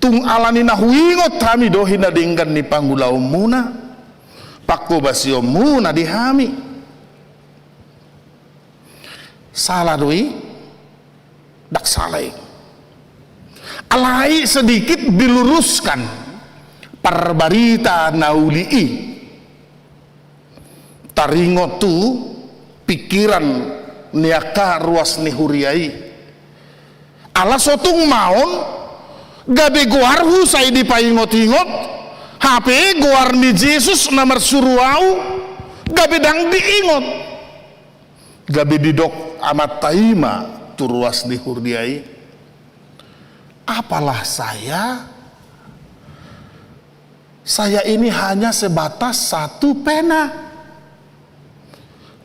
tung alani nahuingot hami dohina dinggan ni panggulaw muna pakobasyon muna dihami salah doi dak salai alai sedikit diluruskan parbarita naulii taringot tu pikiran niaka ruas ni huriai ala sotung maon gabe goarhu say di paingot-ingot HP goar ni Yesus namar suruau gabe dang diingot gabe didok amat taima turuas ni huriai apalah saya ini hanya sebatas satu pena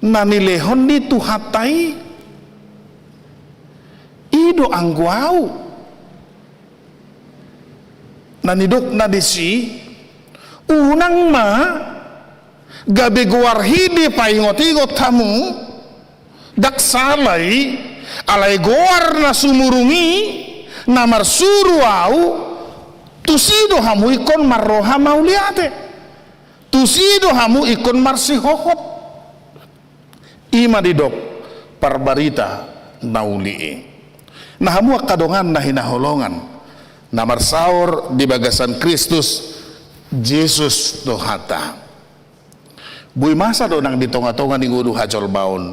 nani lehon di tuhatai ido angguau nani dok nadisi unang ma gabe goar hidi paingot-ingot tamu dak salai alai goar na sumurungi namar suruau tusido hamu ikon marroha mauliate tusido hamu ikon marsihohot ima didok parbarita naulii nah hamu kadongan na hinaholongan namar saur di bagasan Kristus Yesus dohata bui masa do nang di tonga-tonga ni guru hajol baon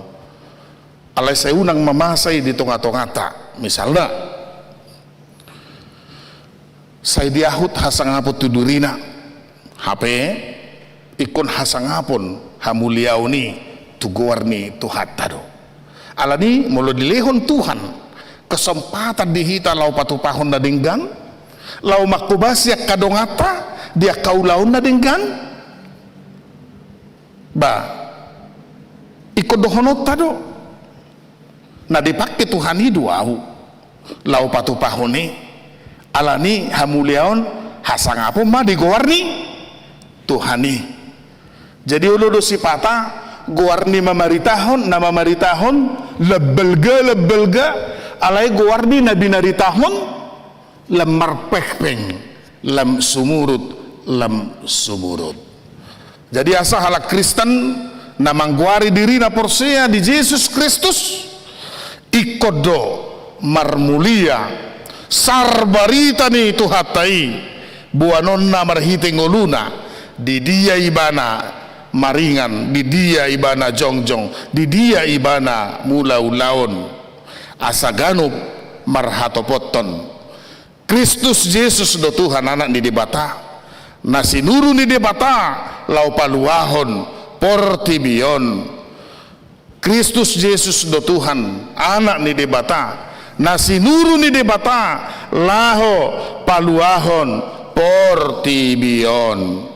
alai saya unang memasai di tonga-tongata misalnya saya diahut hasangapot tudurina HP ikon hasangapon hamuliauni tuguarni tuhatado alani molo dilehon Tuhan kesempatan dihita lau patupahon na dinggan lau makubasya kadongata dia kaulaun na dinggan ba ikon dohonot tado na dipakai Tuhan hiduau lau patupahoni alani hamuliaon hasangapon ma digowarni Tuhani jadi ulu sipata guarni mamaritahon nama maritahon lebelga alai guarni nabi naritahon lemar pekpeng lam sumurut jadi asa halak Kristen namang guari diri na porsea di Yesus Kristus ikodo marmulia sarbarita ni tuhatai buanonna marhite ngoluna di dia ibana maringan, di dia ibana jongjong, di dia ibana mula-ulaon asagano marhatopoton Kristus Yesus do Tuhan anak ni debata nasi nuru ni debata lau paluahon portibion Kristus Yesus do Tuhan anak ni debata nasi nuru ni debata laho paluahon portibion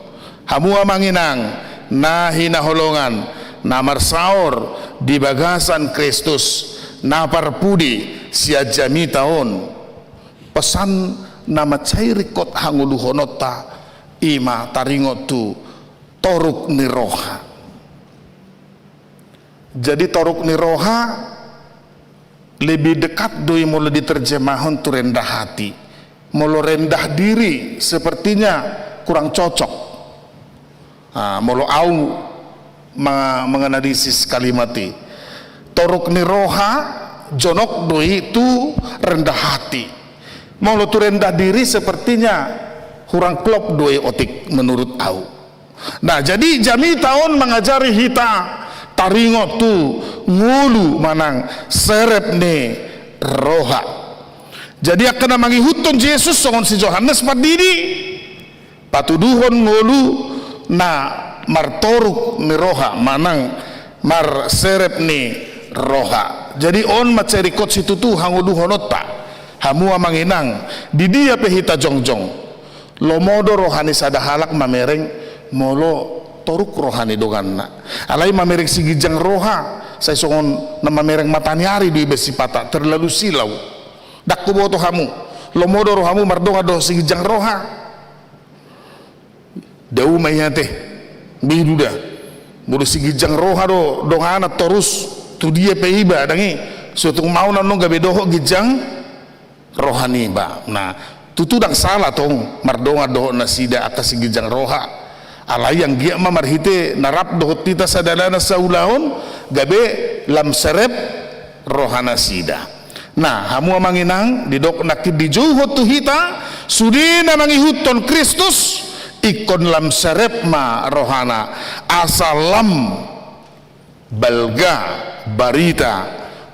hamua manginang nahi naholongan namar saor di bagasan Kristus naparpudi siajami taon pesan nama cairikot hanguluhonota ima taringotu toruk niroha. Jadi toruk niroha lebih dekat doi mula diterjemahkan tu rendah hati, mula rendah diri sepertinya kurang cocok. Mula au menganalisis kalimati toruk niroha jonok doi itu rendah hati, mula tu rendah diri sepertinya kurang klop doi otik menurut au. Nah jadi jami tahun mengajari hita taringot tu ngulu manang serep ne roha. Jadi akan mangihutun Yesus songon si Yohanes padidi patuduhon ngulu na martoruk ni roha manang mar serep ni roha. Jadi on macerikot situ tu hanguduhonota hamua manginang di dia pehita jongjong lomodo rohani sadahalak mamereng molo toruk rohani doganna alai mamereng sigijang roha saya songon nama mereng matanyari di besi pata terlalu silau dak kuboto hamu lomodo rohamu mardonga do sigijang roha dau mayate biduda bodo sigijang roha do dongana torus tu dia peiba dangi suatu mau nanong gabe doho gijang rohani ba. Nah tutu dang salah tong mardonga doho nasida atas sigijang roha alai yang gia marhite narap dohot tita sadalana saulahon gabe lam serep rohana sida. Nah hamu manginang didok nakid dijuhut tu hita sudina mangihuton Kristus ikon lam serep ma rohana asalam balga barita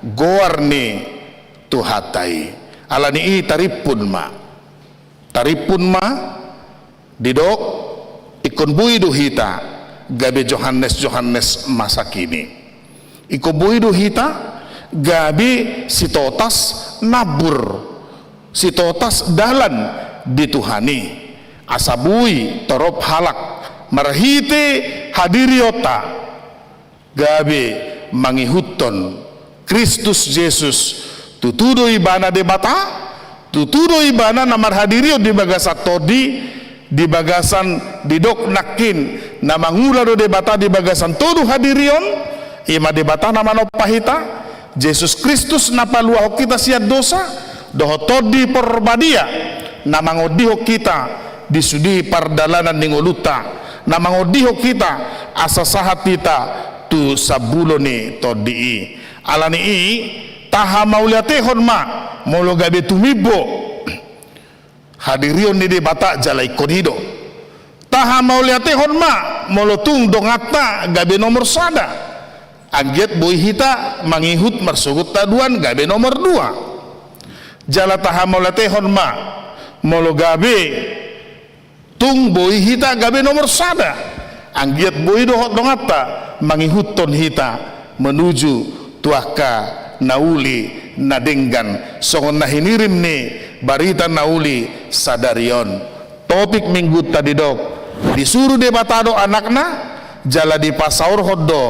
goarni tuhatai alani taripun ma didok ikon buidu hita gabe Yohanes masa kini iko buidu hita gabe sitotas nabur sitotas dalan dituhani asabui torop halak marhite hadiriota gabe mangihuton Kristus Yesus tutudo ibana debata tutudo ibana namar hadirio di bagasa todi di bagasan didok nakin nama ngula do debata di bagasan todo hadirion ima debata nama no pahita Yesus Kristus napalua kita siat dosa doho todi perbadia nama ngodiho kita disudi pardalanan ningoluta nama ngodiho kita asa sahat kita tu sabuloni todi alani i taha mauliatehon ma molo gabe tumibo hadirion ni debata jalai konido taha mauliatehon ma molotung dongata gabe nomor sada angget boy hita mangihut marsugut taduan gabe nomor 2 jala taha mauliatehon ma molo gabe tung boy hita gabe nomor sada angget boy dohot dongata mangihuton hita menuju tuaka nauli nadenggan songon nahinirim ni barita nauli sadarion topik minggu tadi dok disuruh debatado anakna jala di pasaur hodo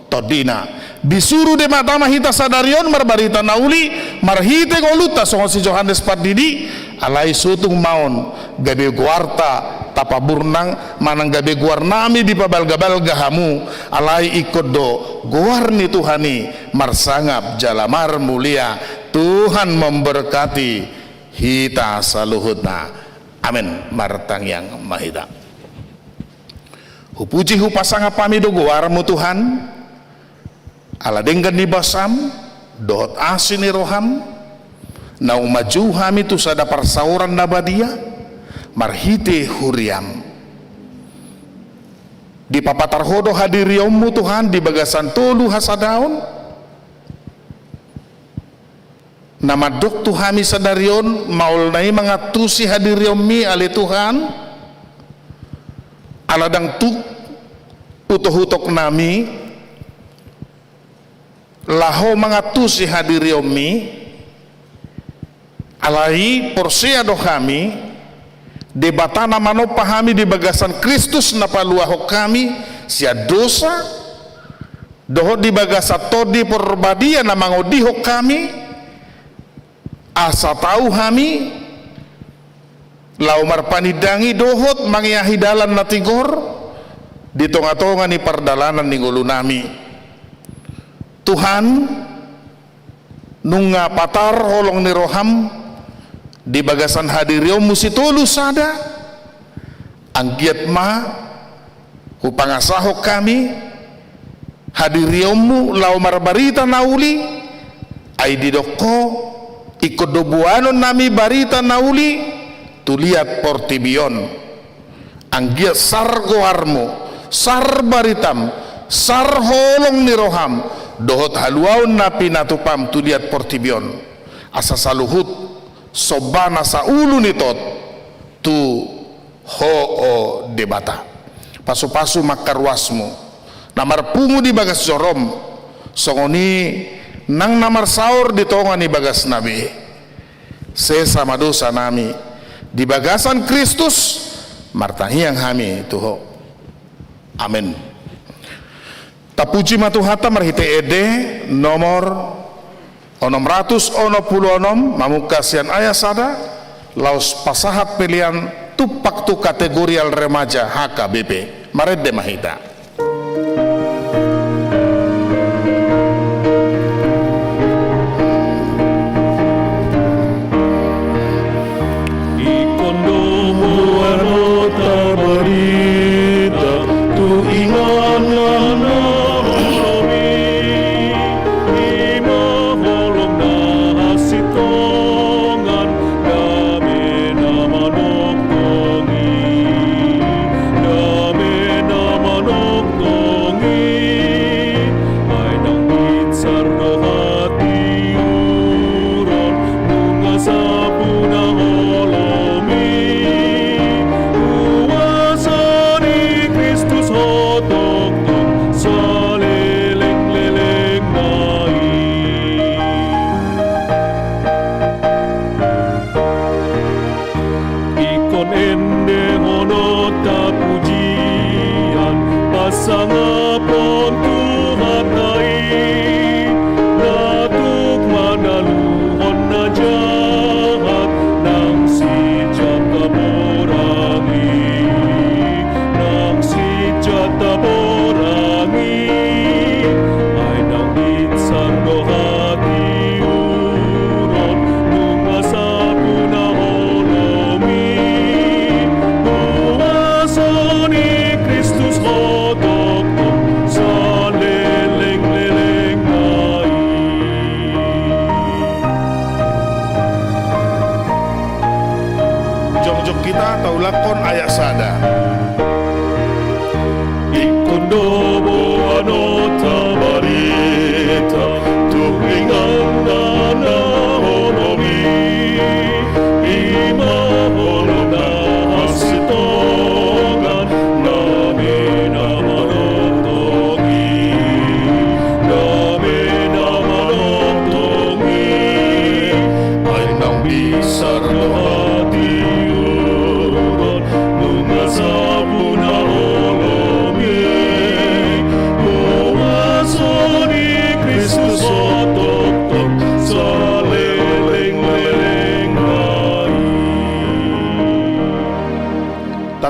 todina disuruh debatama hita sadarion marbarita nauli marhite goluta songon si Yohanes padidi alai sutung maun gabe guarta tapa burnang manang gabe guarnami di pabalga-balga hamu alai ikut do guarni Tuhani marsangap jalamar mulia Tuhan memberkati hita saluhutna amin martang yang mahida hupuji hupasanga pamido guarmu Tuhan ala denggan di basam dohot asini roham na umaju kami tu sada parsauran na badia marhite huriam di papatar hodo hadiriomu Tuhan di bagasan tolu hasadaon nama dok Tuhami sadarion maul nai mangatusi hadiriomi ale Tuhan aladang tu utoh-utok nami laho mangatusi hadiriomi alai porsia do kami debatana mano pahami di bagasan Kristus na paluaho kami sia dosa doho di bagasa todi porbadia na mangodiho kami asa tahu kami laumar panidangi dohot mangiahi dalan na tigor di tonga-tonga ni pardalanan ni ngulu nami Tuhan nunga patar holong ni roham di bagasan hadiryo musitulu sada anggiat ma hupangasaho kami hadiryomu laumar barita nauli ay didoko ikut dobuanon nami barita nauli tuliat portibion anggiat sar goarmu sar baritam sar holong ni roham dohot haluaun napi natupam tuliat portibion asa saluhut sobana sa ulu nitot tu ho debata pasu-pasu makarwasmu namar pungu di bagas jorom songoni nang namar saur di tonga ni bagas nabi sesama dosa nami di bagasan Kristus martahiang hami tuho amin tapuji matuhata marhite ede nomor 616 mamukasian ayah sada laus pasahat pilihan tupak tu kategorial remaja HKBP marede mahita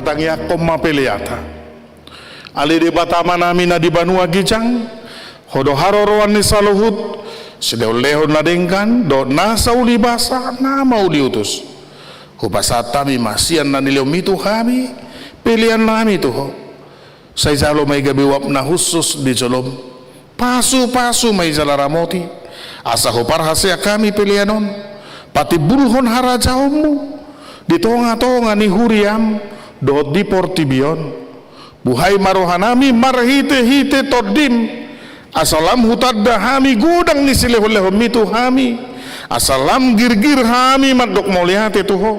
tatangya koma peliata ali di batama nami na di Banua Gijang hodo haroroan ni saluhut sedeu lehon ladengkan do nasa uli basa nama uli utus hupasata mi masian na niliomitu kami pilihan nami tuho say jalo may gabiwap na husus di jolom pasu-pasu may jalaramoti asa huparhasya kami pilihanon pati bulhon harajaomu di tonga-tonga ni huriam dot di portibion buhay marohanami marhite-hite todim asalam hutadda hami gudang ni silehulehom itu hami asalam girgir hami madok moliate tuho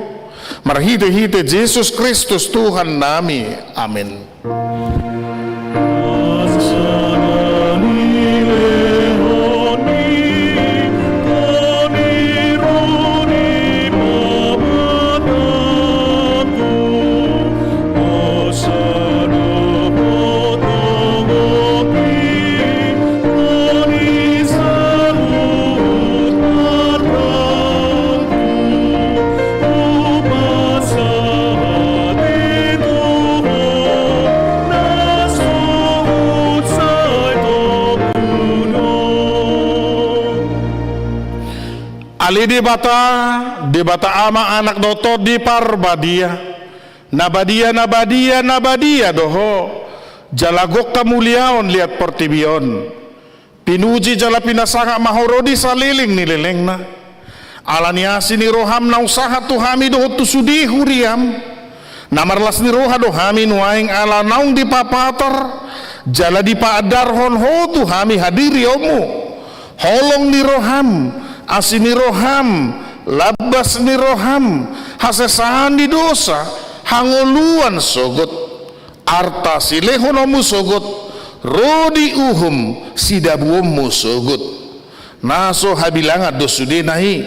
marhite-hite Yesus Kristus Tuhan nami, amin. Ali debata ama anak doto di parbadia nabadia doho jalagok kamuliaon lihat portibion pinuji jala pinasanga mahorodi saliling nileleng na alaniasi ni roham na usaha tuhami doho tusudi huriam namarlas ni roha dohami nuaing ala naung di papatar jala di paadar hon ho tuhami hadiri omu holong ni roham asini roham labas ni roham hasesahan di dosa hangoluan sogot arta silehonomu sogot rodi uhum sidabuomu sogot naso habilanga dosude nahi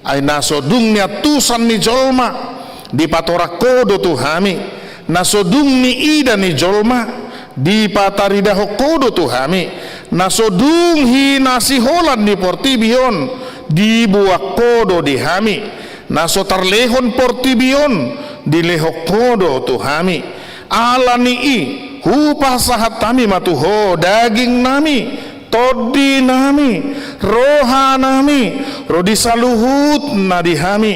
ay naso dungnya tusan ni jolma di patora kodo tuhami naso dung ni ida ni jolma di pataridaho kodo tuhami naso dung hinasi holan ni portibion di buah kodo di hami naso tarlehon portibion di lehok kodo tu hami alani i hupah sahat tami matuho daging nami todi nami roha nami rodi saluhut nadi hami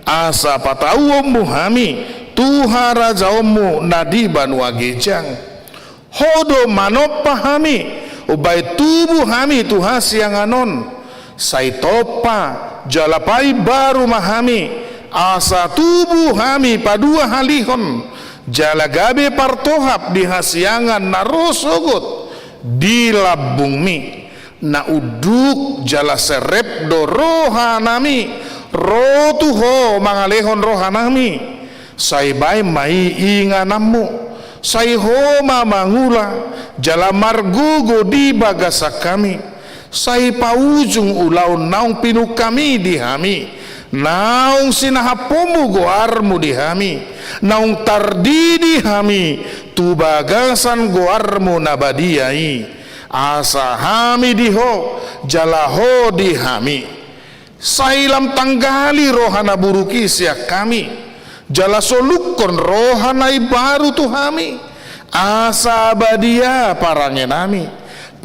asa patauomu hami tuhara jaomu nadi banua gejang hodo manopah hami ubai tubuh hami tuha sianganon saitopa jalapai baru mahami asa tubuh hami padua halihon jalagabe partohap di hasiangan narosogot di labung mi na uduk jala serep do rohanami rotuho mangalehon rohanami saibai mai inganamu sai homa mangula jala margugo di bagasa kami sai paujung ulaun naung pinu kami di hami naung sinahapomu goarmu di hami naung tardi di hami tu bagasan goarmu nabadiai asa hami diho jalaho di hami sailam tanggali rohana buruki siak kami jala solukon rohanai baru tu hami asa badia parangen nami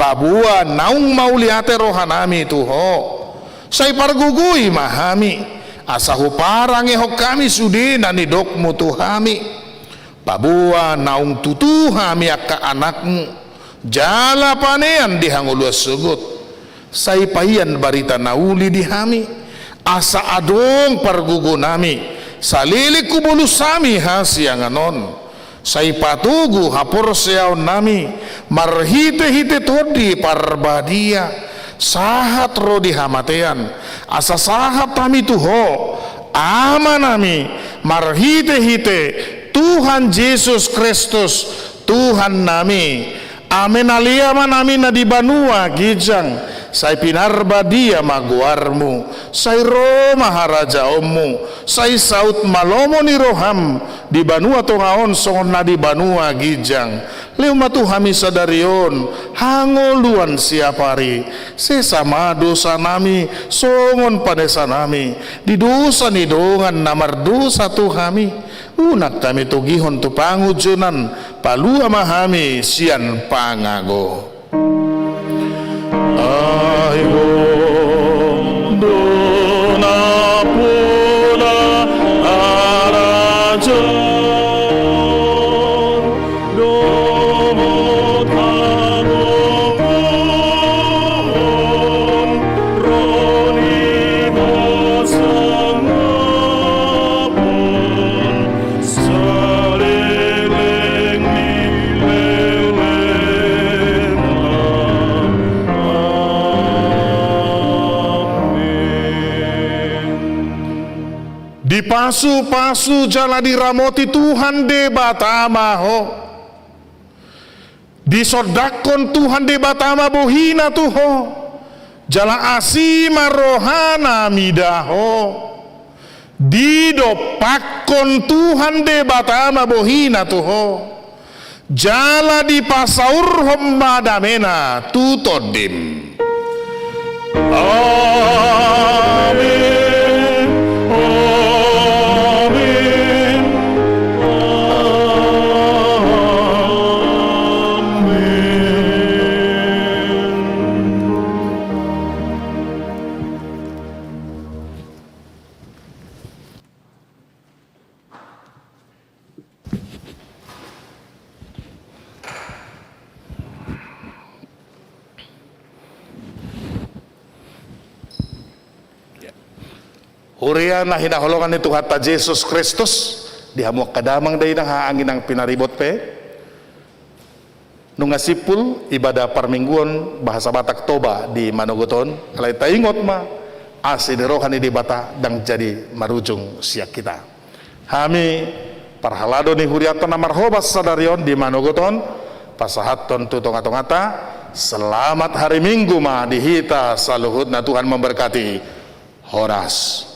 pabua naung mauliate rohanami tuho sai pargugui mahami asahu parange hok kami sudi nani dokmu tuhami pabua naung tutu hami akka anakmu jala panean dihangulua sugut sai pahian barita nauli dihami asa adong pargugu nami salili kubulu sami hasianganon sai patugu hapor seaw nami marhite-hite todi parbadia sahat rodi hamatean asa sahat tami tuho ama nami marhite-hite Tuhan Yesus Kristus Tuhan nami amin aliyama nami na di banua gijang sai pinarbadia maguarmu sai Roma harajaomu sai saut malomo ni roham di banua tongaon songon na di banua gijang leuma tuhami sadarion hangoluan siapari sesama dosa nami songon padesa nami di dosa ni dongan namar dosa tuhami unak kami tugihon tu pangujunan palu amahami sian pangago Roni Mosa Di pasu-pasu jala diramoti Tuhan de batama ho. Di sodakon Tuhan de batama bohina tuho. Jala asima rohana midaho. Di dopakon Tuhan de batama bohina tuho. Jala di pasaur hommadamena tutodim. Amin. Amin. Huria na hinaholongan ni Tuhan ta Jesus Kristus dihamuak kadamang day nang haangin ang pinaribot pe nung asipul ibadah parmingguan bahasa Batak Toba di Manogoton alay taingot ma asinirohan di bata dang jadi marujung siak kita hami parhalado ni huriaton na marhobas sadarion di Manogoton pasahaton tutong atong-ata selamat hari Minggu ma dihita saluhut na Tuhan memberkati. Horas.